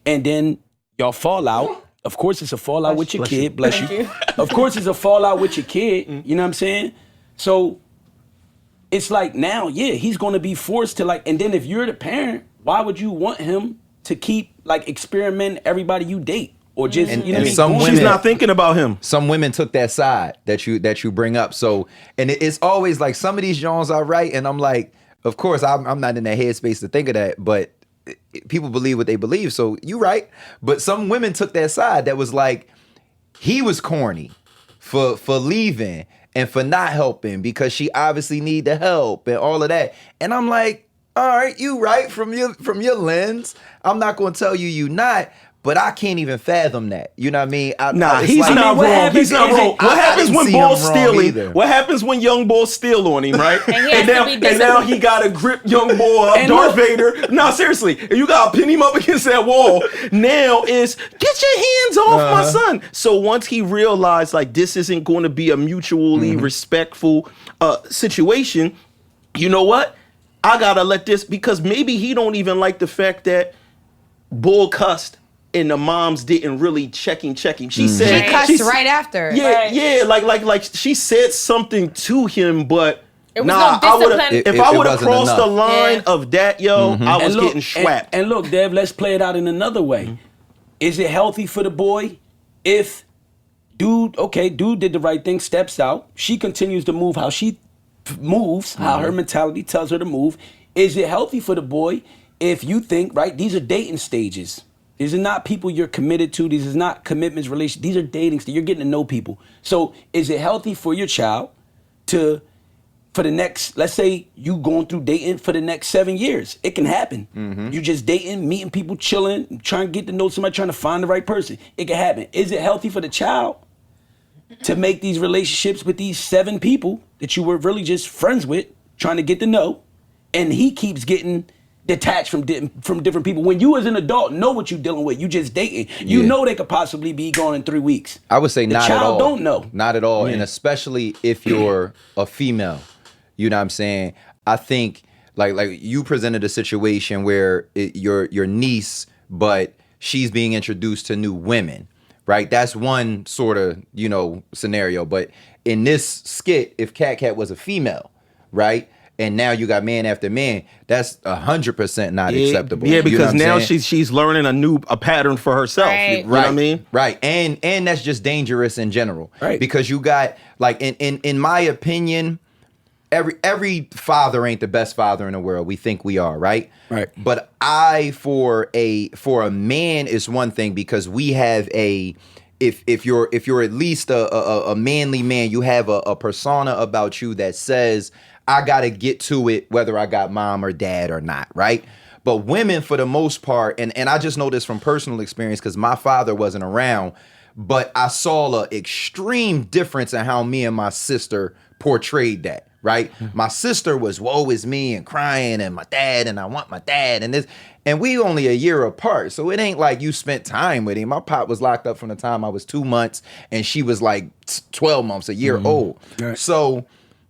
And then y'all fall out. Of course, it's a fallout with your kid. Bless you. Of course, it's a fallout with your kid. You know what I'm saying? So it's like now, he's going to be forced to and then if you're the parent, why would you want him to keep experimenting everybody you date? Or just, she's not thinking about him. Some women took that side that you bring up. So, and it's always like some of these genres I write, and I'm like, of course, I'm not in that headspace to think of that, but people believe what they believe. So you right. But some women took that side that was like, he was corny for leaving and for not helping because she obviously need the help and all of that. And I'm like, all right, you right from your lens. I'm not going to tell you not. But I can't even fathom that. You know what I mean? He's not wrong. He's not wrong. What happens when Ball's stealing? What happens when young Ball steal on him, right? and now he got to grip young Ball up, Darth Vader. No, seriously. And you got to pin him up against that wall. Now is, get your hands off my son. So once he realized this isn't going to be a mutually respectful situation, you know what? I got to let this, because maybe he don't even like the fact that Bull cussed. And the moms didn't really checking. She said she cussed right after. Yeah, like she said something to him, but it was no discipline. If I would have crossed the line of that, I was getting schwapped. And look, Dev, let's play it out in another way. Is it healthy for the boy if dude did the right thing, steps out, she continues to move how she moves, how her mentality tells her to move? Is it healthy for the boy if you think, right, these are dating stages? These are not people you're committed to. These are not commitments, relations. These are dating stages. You're getting to know people. So is it healthy for your child to for the next, let's say you going through dating for the next 7 years. It can happen. You just dating, meeting people, chilling, trying to get to know somebody, trying to find the right person. It can happen. Is it healthy for the child to make these relationships with these 7 people that you were really just friends with, trying to get to know, and he keeps getting detached from different people? When you as an adult know what you're dealing with, you just dating. You know they could possibly be gone in 3 weeks. I would say not at all. The child don't know. Not at all. And especially if you're a female. You know what I'm saying? I think like you presented a situation where your niece, but she's being introduced to new women, right? That's one sort of, scenario. But in this skit, if Cat was a female, right? And now you got man after man, that's 100% not acceptable. Yeah, because now saying? she's learning a pattern for herself. Right. You know what I mean? Right. And that's just dangerous in general. Right. Because you got, like, in my opinion, every father ain't the best father in the world. We think we are, right? Right. But for a man is one thing, because we have if you're at least a manly man, you have a persona about you that says, I gotta get to it whether I got mom or dad or not, right? But women, for the most part, and I just know this from personal experience because my father wasn't around, but I saw an extreme difference in how me and my sister portrayed that, right? My sister was woe is me and crying, and my dad, and I want my dad, and this, and we only a year apart, so it ain't like you spent time with him. My pop was locked up from the time I was 2 months, and she was like 12 months, a year old. Right. So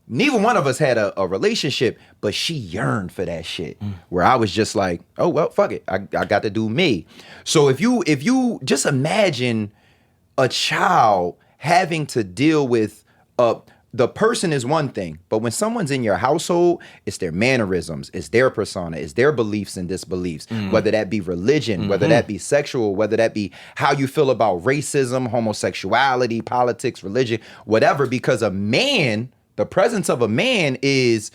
neither one of us had a relationship, but she yearned for that shit. Where I was just like, oh well, fuck it, I got to do me. So if you just imagine a child having to deal with the person is one thing, but when someone's in your household, it's their mannerisms, it's their persona, it's their beliefs and disbeliefs, whether that be religion, whether that be sexual, whether that be how you feel about racism, homosexuality, politics, religion, whatever, because the presence of a man is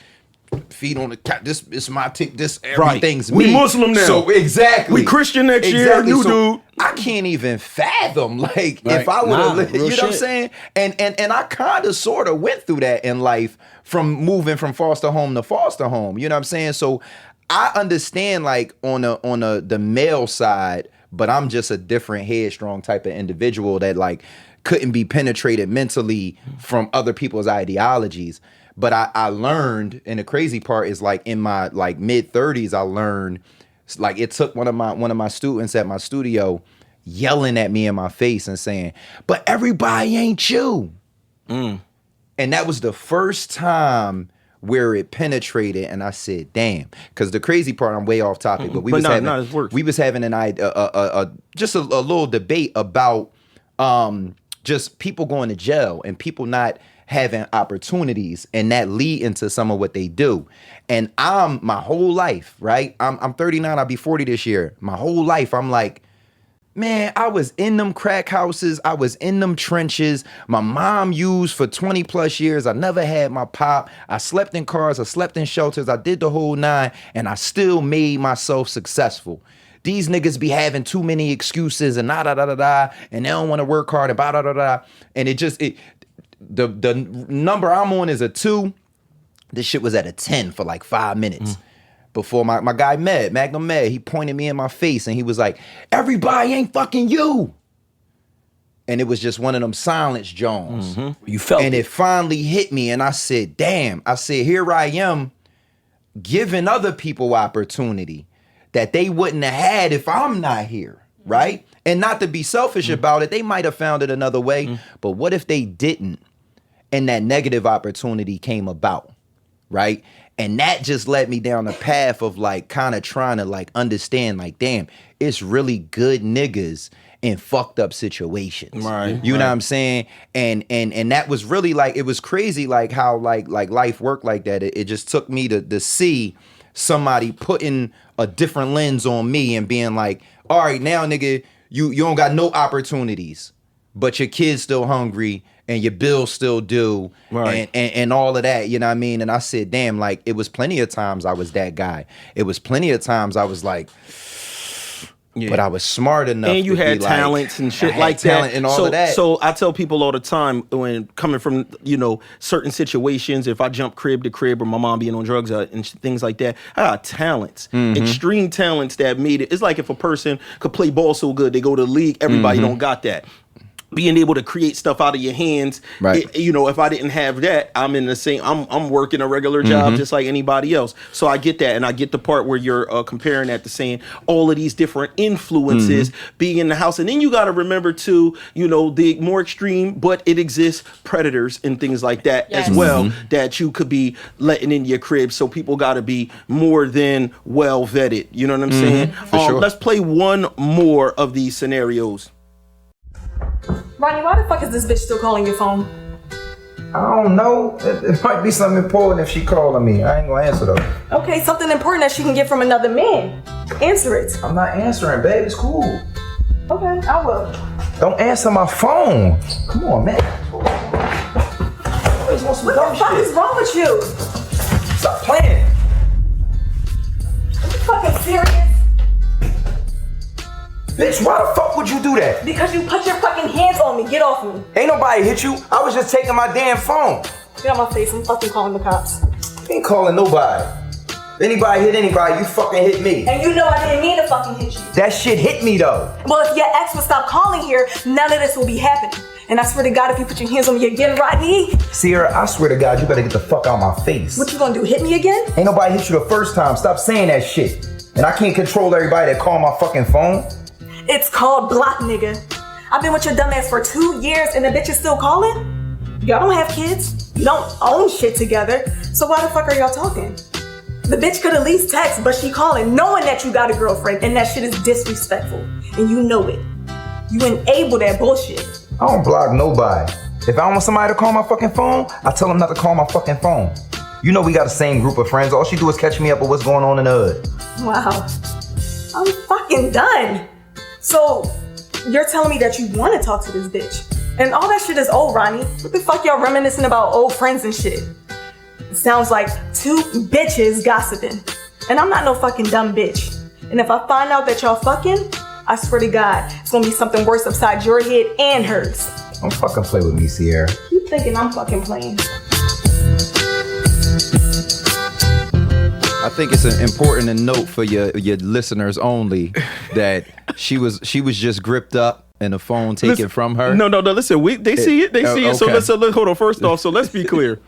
feet on the cat. This is my tick. This everything's me. We Muslim now. So exactly. We Christian next year. New dude. I can't even fathom if I would have lived. You know what I'm saying? And I kind of sort of went through that in life, from moving from foster home to foster home. You know what I'm saying? So I understand on the male side, but I'm just a different headstrong type of individual that couldn't be penetrated mentally from other people's ideologies. But I learned, and the crazy part is in my mid 30s, I learned it took one of my students at my studio yelling at me in my face and saying, "But everybody ain't you." And that was the first time where it penetrated, and I said, "Damn!" Because the crazy part, I'm way off topic, but we was having just a little debate about just people going to jail and people not having opportunities, and that lead into some of what they do. And my whole life, right? I'm 39, I'll be 40 this year. My whole life, I'm like, man, I was in them crack houses. I was in them trenches. My mom used for 20 plus years. I never had my pop. I slept in cars. I slept in shelters. I did the whole 9, and I still made myself successful. These niggas be having too many excuses and and they don't want to work hard and and the number I'm on is a 2. This shit was at a 10 for 5 minutes. Before my guy Magnum Med, he pointed me in my face and he was like, "Everybody ain't fucking you." And it was just one of them silence Jones. You felt and it finally hit me, and I said, damn. I said, here I am giving other people opportunity that they wouldn't have had if I'm not here, right? And not to be selfish about it, they might have found it another way, but what if they didn't and that negative opportunity came about, right? And that just led me down the path of kind of trying to understand, damn, it's really good niggas in fucked up situations. Right. You know what I'm saying? And that was really it was crazy how life worked like that. It just took me to see somebody putting a different lens on me and being like, all right, now nigga, you don't got no opportunities, but your kid's still hungry and your bills still due, right, and all of that, you know what I mean? And I said, damn, it was plenty of times I was that guy. It was plenty of times I was like, But I was smart enough. And you to had be talents and shit I had like talent that. and all of that. So I tell people all the time when coming from, certain situations, if I jump crib to crib or my mom being on drugs and things like that, I got talents, extreme talents that made it. It's like if a person could play ball so good, they go to the league, everybody don't got that. Being able to create stuff out of your hands, right? If I didn't have that, I'm in the same. I'm working a regular job just like anybody else. So I get that, and I get the part where you're comparing that to saying all of these different influences being in the house, and then you got to remember too, the more extreme, but it exists, predators and things like that as well that you could be letting in your crib. So people got to be more than well vetted. You know what I'm saying? For sure. Let's play one more of these scenarios. Ronnie, why the fuck is this bitch still calling your phone? I don't know. It might be something important if she calling me. I ain't gonna answer though. Okay, something important that she can get from another man. Answer it. I'm not answering, babe. It's cool. Okay, I will. Don't answer my phone. Come on, man. What the fuck is wrong with you? Stop playing. Are you fucking serious? Bitch, why the fuck would you do that? Because you put your fucking hands on me. Get off me. Ain't nobody hit you. I was just taking my damn phone. Get out my face. I'm fucking calling the cops. Ain't calling nobody. If anybody hit anybody, you fucking hit me. And you know I didn't mean to fucking hit you. That shit hit me though. Well, if your ex would stop calling here, none of this will be happening. And I swear to God, if you put your hands on me again, Rodney. Sierra, I swear to God, you better get the fuck out of my face. What you gonna do, hit me again? Ain't nobody hit you the first time. Stop saying that shit. And I can't control everybody that call my fucking phone. It's called block, nigga. I've been with your dumb ass for 2 years and the bitch is still calling? Y'all don't have kids. You don't own shit together. So why the fuck are y'all talking? The bitch could at least text, but she calling knowing that you got a girlfriend and that shit is disrespectful. And you know it. You enable that bullshit. I don't block nobody. If I want somebody to call my fucking phone, I tell them not to call my fucking phone. You know we got the same group of friends. All she do is catch me up with what's going on in the hood. Wow. I'm fucking done. So, you're telling me that you want to talk to this bitch. And all that shit is old, Ronnie. What the fuck y'all reminiscing about old friends and shit? It sounds like two bitches gossiping. And I'm not no fucking dumb bitch. And if I find out that y'all fucking, I swear to God, it's gonna be something worse upside your head and hers. Don't fucking play with me, Sierra. You thinking I'm fucking playing. I think it's important to note for your listeners only that she was just gripped up and the phone taken from her. No. Listen, they see it. They see it. So okay. let's hold on. First off, so let's be clear.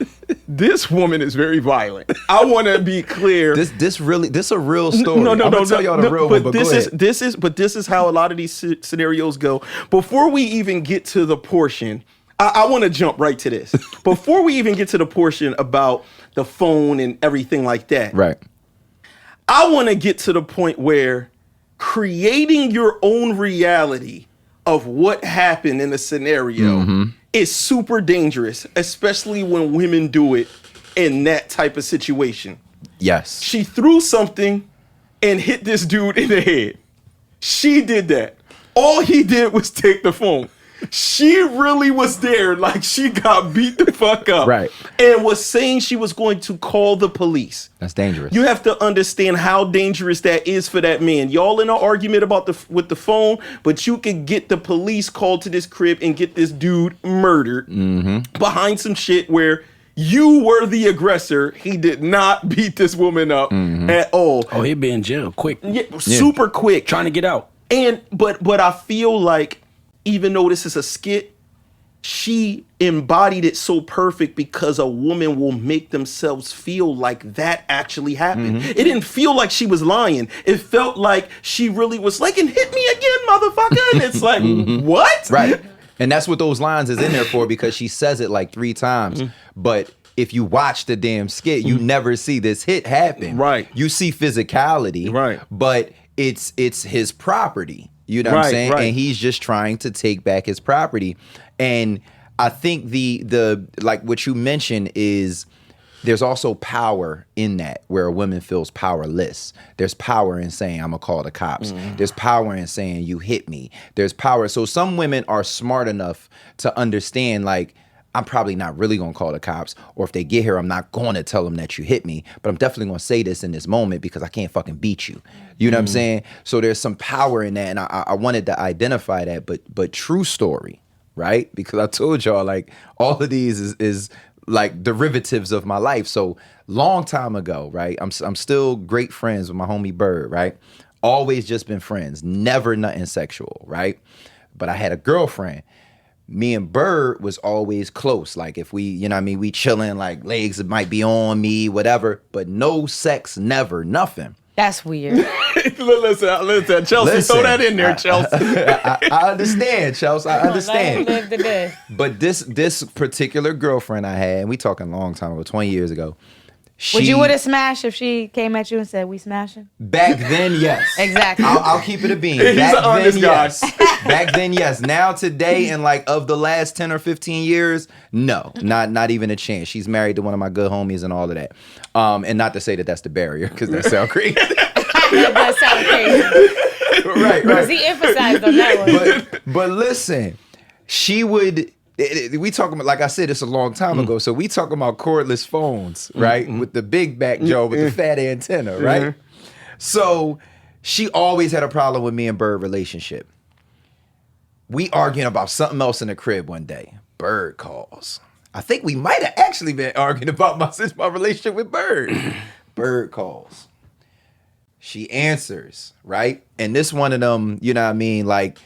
This woman is very violent. I want to be clear. This a real story. No. I'm gonna tell y'all the real one. But this is how a lot of these scenarios go. Before we even get to the portion, I want to jump right to this. Before we even get to the portion about the phone and everything like that. Right. I want to get to the point where creating your own reality of what happened in a scenario is super dangerous, especially when women do it in that type of situation. Yes. She threw something and hit this dude in the head. She did that. All he did was take the phone. She really was there, like she got beat the fuck up. Right. And was saying she was going to call the police. That's dangerous. You have to understand how dangerous that is for that man. Y'all in an argument about with the phone, but you could get the police called to this crib and get this dude murdered behind some shit where you were the aggressor. He did not beat this woman up at all. Oh, he'd be in jail quick. Yeah, super quick. Trying to get out. And but I feel like even though this is a skit, she embodied it so perfect because a woman will make themselves feel like that actually happened. It didn't feel like she was lying. It felt like she really was like, and hit me again, motherfucker. And it's like, what? Right. And that's what those lines is in there for, because she says it like 3 times. But if you watch the damn skit, you never see this hit happen. Right. You see physicality. Right. But it's his property. You know what I'm saying? And he's just trying to take back his property. And I think the like what you mentioned is there's also power in that, where a woman feels powerless. There's power in saying, I'm gonna call the cops. There's power in saying, you hit me. There's power. So some women are smart enough to understand, like, I'm probably not really gonna call the cops, or if they get here, I'm not gonna tell them that you hit me, but I'm definitely gonna say this in this moment because I can't fucking beat you. You know what I'm saying? So there's some power in that, and I wanted to identify that, but true story, right? Because I told y'all, like, all of these is like derivatives of my life. So long time ago, right? I'm still great friends with my homie Bird, right? Always just been friends, never nothing sexual, right? But I had a girlfriend. Me and Bird was always close. Like if we, you know what I mean, we chilling, like legs might be on me, whatever, but no sex, never, nothing. That's weird. listen, Chelsea, throw that in there, Chelsea. I understand, Chelsea. I understand. Live the day. But this particular girlfriend I had, and we talking a long time ago, 20 years ago. Would you would have smashed if she came at you and said, we smashing? Back then, yes. Exactly. I'll keep it a bean. He's Back an honest then, guy. yes. Back then, yes. Now, today, and like of the last 10 or 15 years, no, not even a chance. She's married to one of my good homies and all of that. And not to say that that's the barrier, because that sounds crazy. That does sound crazy. Right. Because he emphasized on that one. But listen, she would... We talking about, like I said, it's a long time ago. So we talking about cordless phones, right? With the big back Joe, with the fat antenna, right? So she always had a problem with me and Bird relationship. We arguing about something else in the crib one day. Bird calls. I think we might have actually been arguing about my relationship with Bird. Bird calls. She answers, right? And this one of them, you know what I mean, like,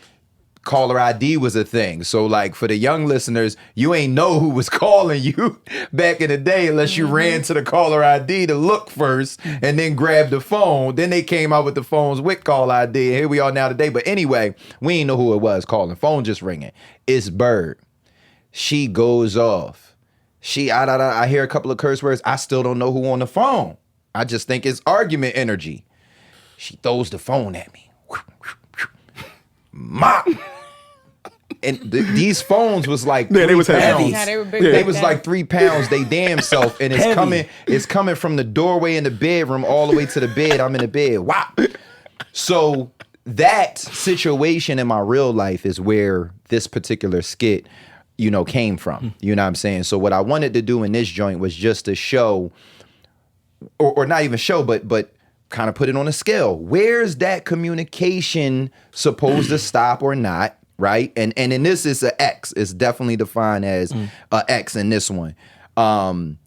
caller ID was a thing. So like for the young listeners, you ain't know who was calling you back in the day unless you ran to the caller ID to look first and then grab the phone. Then they came out with the phones with call ID. And here we are now today. But anyway, we ain't know who it was calling. Phone just ringing. It's Bird. She goes off. I hear a couple of curse words. I still don't know who on the phone. I just think it's argument energy. She throws the phone at me. Mop. And these phones was like they was heavy. Yeah, they were big. They was like 3 pounds, they damn self, and it's coming from the doorway in the bedroom all the way to the bed. I'm in the bed. Wow. So that situation in my real life is where this particular skit, you know, came from. You know what I'm saying? So what I wanted to do in this joint was just to show, or not even show, but kind of put it on a scale. Where's that communication supposed to stop or not, right? And in this, it's an X. It's definitely defined as a X in this one.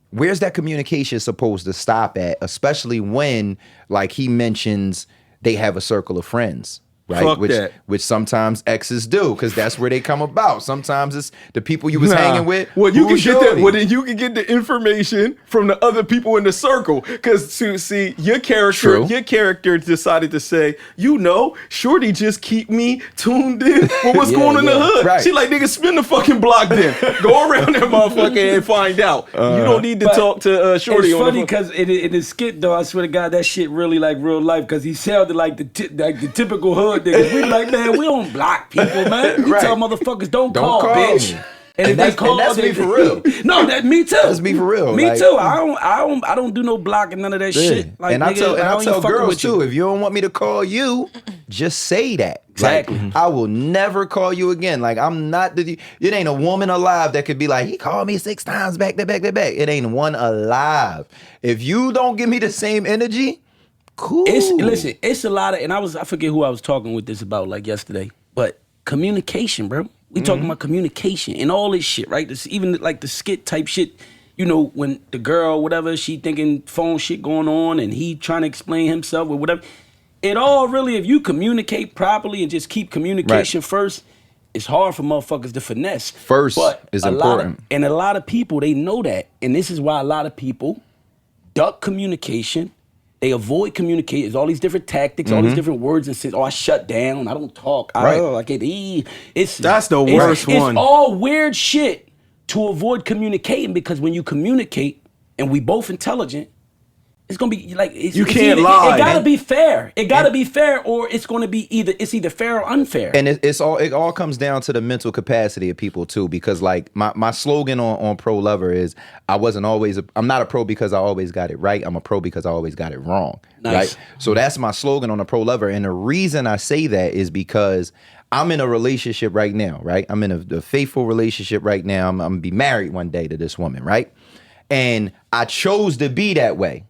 Where's that communication supposed to stop at, especially when, like he mentions, they have a circle of friends, right? Fuck that. Which sometimes exes do, because that's where they come about. Sometimes it's the people you was hanging with. Well, you can who's get that. shorty. Well, then you can get the information from the other people in the circle. Because see, your character decided to say, you know, Shorty just keep me tuned in with what's going on in the hood. Right. She like, nigga, spin the fucking block then. Go around that motherfucker and find out. You don't need to talk to Shorty. It's on funny the because in the skit though, I swear to God, that shit really like real life because he sounded like the typical hood niggas. We be like, man, we don't block people, man. We tell motherfuckers don't call, bitch. Me. And if they call, that's me for real. No, that's me too. That's me for real. Me like, too. I don't do no blocking, none of that shit. Like, and nigga, I tell girls too, you. if you don't want me to call you, just say that. Exactly. Like, I will never call you again. Like, I'm not it ain't a woman alive that could be like, he called me 6 times back to back to back. It ain't one alive. If you don't give me the same energy, cool. It's a lot of, and I forget who I was talking with this about like yesterday, but communication, bro. We talking about communication and all this shit, right? This, even like the skit type shit, you know, when the girl, whatever, she thinking phone shit going on and he trying to explain himself or whatever. It all really, if you communicate properly and just keep communication first, it's hard for motherfuckers to finesse. First is important. And a lot of people, they know that. And this is why a lot of people duck communication. They avoid communicating. There's all these different tactics, all these different words, and says, "Oh, I shut down. I don't talk. That's the worst one. It's all weird shit to avoid communicating because when you communicate, and we both intelligent, It's gonna be like you can't lie. It gotta be fair. It gotta be fair, or it's gonna be either fair or unfair. And it all comes down to the mental capacity of people too. Because like my slogan on Pro Lover is I'm not a pro because I always got it right. I'm a pro because I always got it wrong. Nice. Right. So that's my slogan on the Pro Lover. And the reason I say that is because I'm in a relationship right now. Right. I'm in a faithful relationship right now. I'm gonna be married one day to this woman. Right. And I chose to be that way.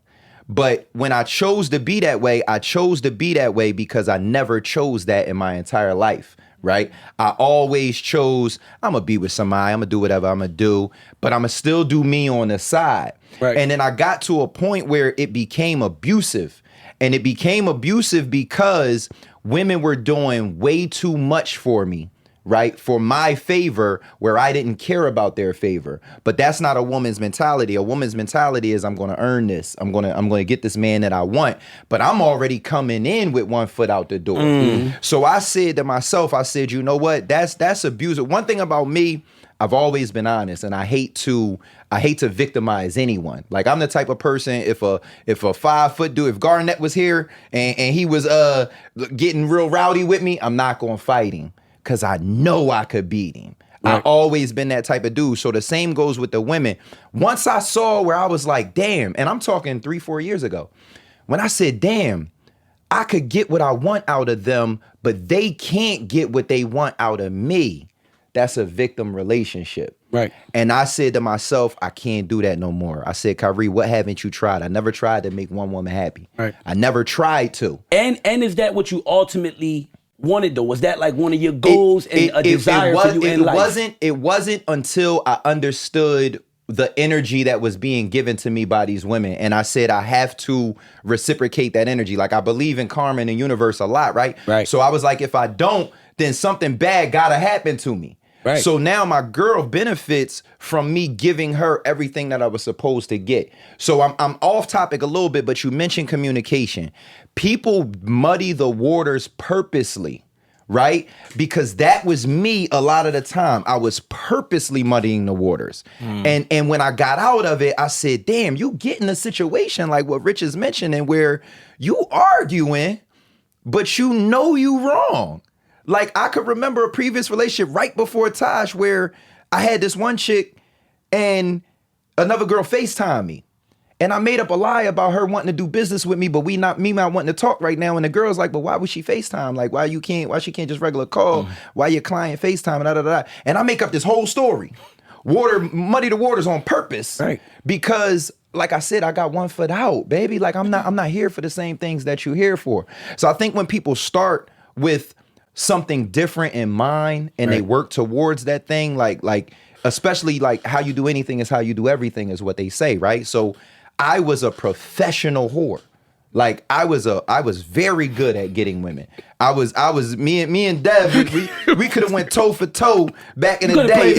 But when I chose to be that way, I chose to be that way because I never chose that in my entire life, right? I always chose, I'm going to be with somebody, I'm going to do whatever I'm going to do, but I'm going to still do me on the side. Right. And then I got to a point where it became abusive. And it became abusive because women were doing way too much for me. Right, for my favor, where I didn't care about their favor. But that's not a woman's mentality. A woman's mentality is I'm going to earn this. I'm going to get this man that I want. But I'm already coming in with one foot out the door. So I said to myself, you know what? That's abusive. One thing about me, I've always been honest, and I hate to victimize anyone. Like I'm the type of person, if a 5 foot dude, if Garnett was here and he was getting real rowdy with me, I'm not going to fight him. Because I know I could beat him. Right. I've always been that type of dude. So the same goes with the women. Once I saw where I was like, damn, and I'm talking 3-4 years ago, when I said, damn, I could get what I want out of them, but they can't get what they want out of me. That's a victim relationship. Right. And I said to myself, I can't do that no more. I said, Kyree, what haven't you tried? I never tried to make one woman happy. Right. I never tried to. And is that what you ultimately wanted though? Was that like one of your goals and a desire for you in life? It wasn't until I understood the energy that was being given to me by these women. And I said, I have to reciprocate that energy. Like I believe in karma and the universe a lot, right? Right. So I was like, if I don't, then something bad gotta happen to me. Right. So now my girl benefits from me giving her everything that I was supposed to get. So I'm off topic a little bit, but you mentioned communication. People muddy the waters purposely, right? Because that was me a lot of the time. I was purposely muddying the waters. And when I got out of it, I said, damn, you get in a situation like what Rich is mentioning where you arguing, but you know you wrong. Like I could remember a previous relationship right before Taj where I had this one chick and another girl FaceTime me. And I made up a lie about her wanting to do business with me, but not wanting to talk right now. And the girl's like, but why would she FaceTime? Like, why she can't just regular call? Why your client FaceTime? And I make up this whole story. Muddy the waters on purpose. Right. Because like I said, I got one foot out, baby. Like I'm not here for the same things that you're here for. So I think when people start with something different in mind and they work towards that thing, like especially like how you do anything is how you do everything is what they say, right? So I was a professional whore. Like I was very good at getting women. Me and Dev, we could have went toe for toe back in the day. If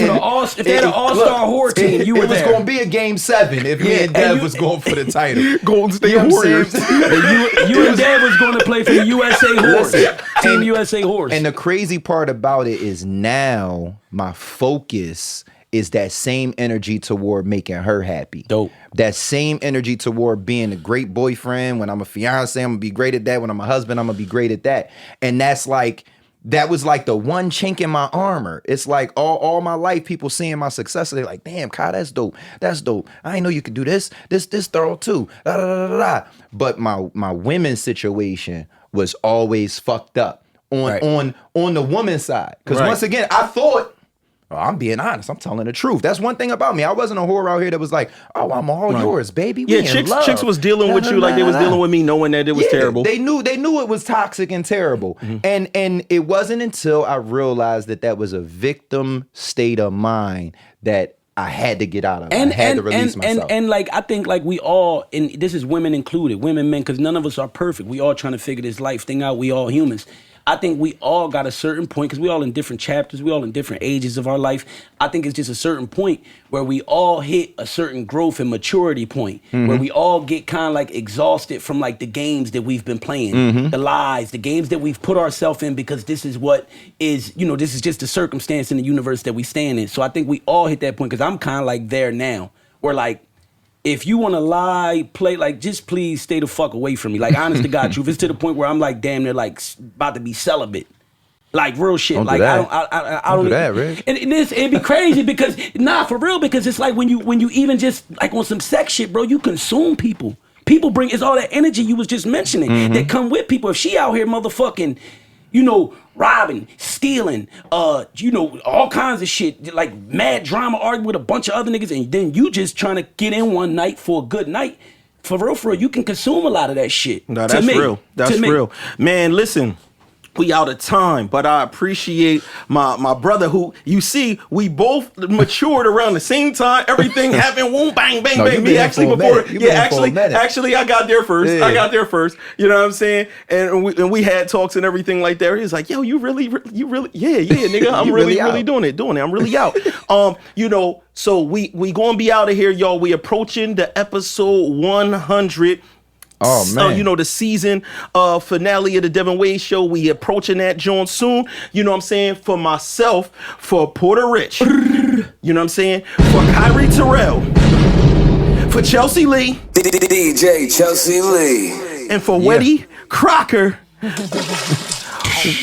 they had an all-star whore team, you were there. It was going to be a game 7 if me and Dev was going for the title. Golden State Warriors. You and Dev was going to play for the USA Horse. Team USA Horse. And the crazy part about it is now my focus is that same energy toward making her happy. Dope. That same energy toward being a great boyfriend. When I'm a fiance, I'm gonna be great at that. When I'm a husband, I'm gonna be great at that. And that was like the one chink in my armor. It's like all my life, people seeing my success, they're like, damn, Kai, that's dope. That's dope. I didn't know you could do this thorough too. Da, da, da, da, da. But my women's situation was always fucked up on the woman's side. Because once again, I thought, I'm being honest. I'm telling the truth. That's one thing about me. I wasn't a whore out here that was like, oh, I'm all yours, baby. We chicks was dealing with you like they was dealing with me, knowing that it was terrible. They knew it was toxic and terrible. And it wasn't until I realized that was a victim state of mind that I had to get out of. I had to release myself. And like I think like we all, and this is women included, women, men, because none of us are perfect. We all trying to figure this life thing out. We all humans. I think we all got a certain point, because we all in different chapters, we all in different ages of our life. I think it's just a certain point where we all hit a certain growth and maturity point, where we all get kind of like exhausted from like the games that we've been playing, the lies, the games that we've put ourselves in, because this is what is, this is just the circumstance in the universe that we stand in. So I think we all hit that point, because I'm kind of like there now, where like, if you want to lie, play, like, just please stay the fuck away from me. Like, honest to God, truth. It's to the point where I'm like, damn, they're like about to be celibate. Like, real shit. Don't like, do that. I don't do that, Rick. And it'd be crazy because, for real, because it's like when you even just, like, on some sex shit, bro, you consume people. People bring, it's all that energy you was just mentioning that come with people. If she out here motherfucking, robbing, stealing, all kinds of shit, like mad drama, arguing with a bunch of other niggas, and then you just trying to get in one night for a good night. For real, you can consume a lot of that shit. No, that's real. That's real. Man, listen. We out of time, but I appreciate my brother who, you see, we both matured around the same time. Everything happened, boom, bang, bang, bang. Me actually before, actually I got there first. Yeah. I got there first. You know what I'm saying? And we had talks and everything like that. He was like, yo, you really, yeah, nigga, I'm really doing it. I'm really out. So we gonna be out of here, y'all. We approaching the episode 100. Oh man! The season finale of the Devinwade Show. We approaching that joint soon. You know what I'm saying? For myself, for Porter Rich. You know what I'm saying? For Kyree Terrell. For Chelsea Lee. DJ Chelsea Lee. And for Weddy Crocker.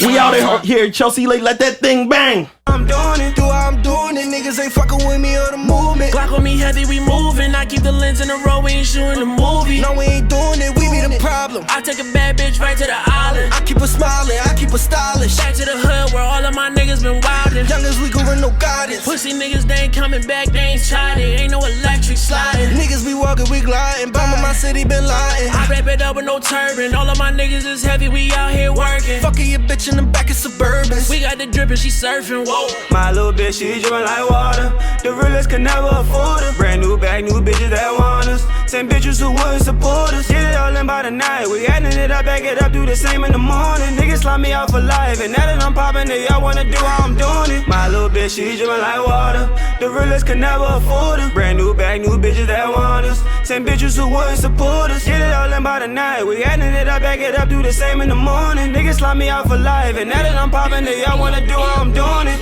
We out here, Chelsea Lee. Let that thing bang. I'm doing it, I'm doing it. Niggas ain't fucking with me or the movement. Glock on me heavy, we moving. I keep the lens in the row, we ain't shooting the movie. No, we ain't doing it, we be the problem. I take a bad bitch right to the island. I keep her smiling, I keep her stylish. Back to the hood where all of my niggas been wildin'. Young as we going, no guidance. Pussy niggas, they ain't coming back, they ain't sliding. Ain't no electric sliding. Niggas be walking, we gliding. Bombing my city, been lying. I wrap it up with no turban. All of my niggas is heavy, we out here working. Fucking your bitch in the back of Suburbans. We got the drippin', she surfing, whoa. My little bitch, she drippin' like water. The realest can never afford her. Brand new bag, new bitches that want us. Same bitches who wouldn't support us. Get it all in by the night. We adding it up, back it up, do the same in the morning. Niggas slide me out for life. And now that I'm popping it, y'all wanna do how I'm doing it. My little bitch, she drippin' like water. The realest can never afford her. Brand new bag, new bitches that want us. Same bitches who wouldn't support us. Get it all in by the night. We adding it up, back it up, do the same in the morning. Niggas slide me out for life. And now that I'm popping it, y'all wanna do how I'm doing it.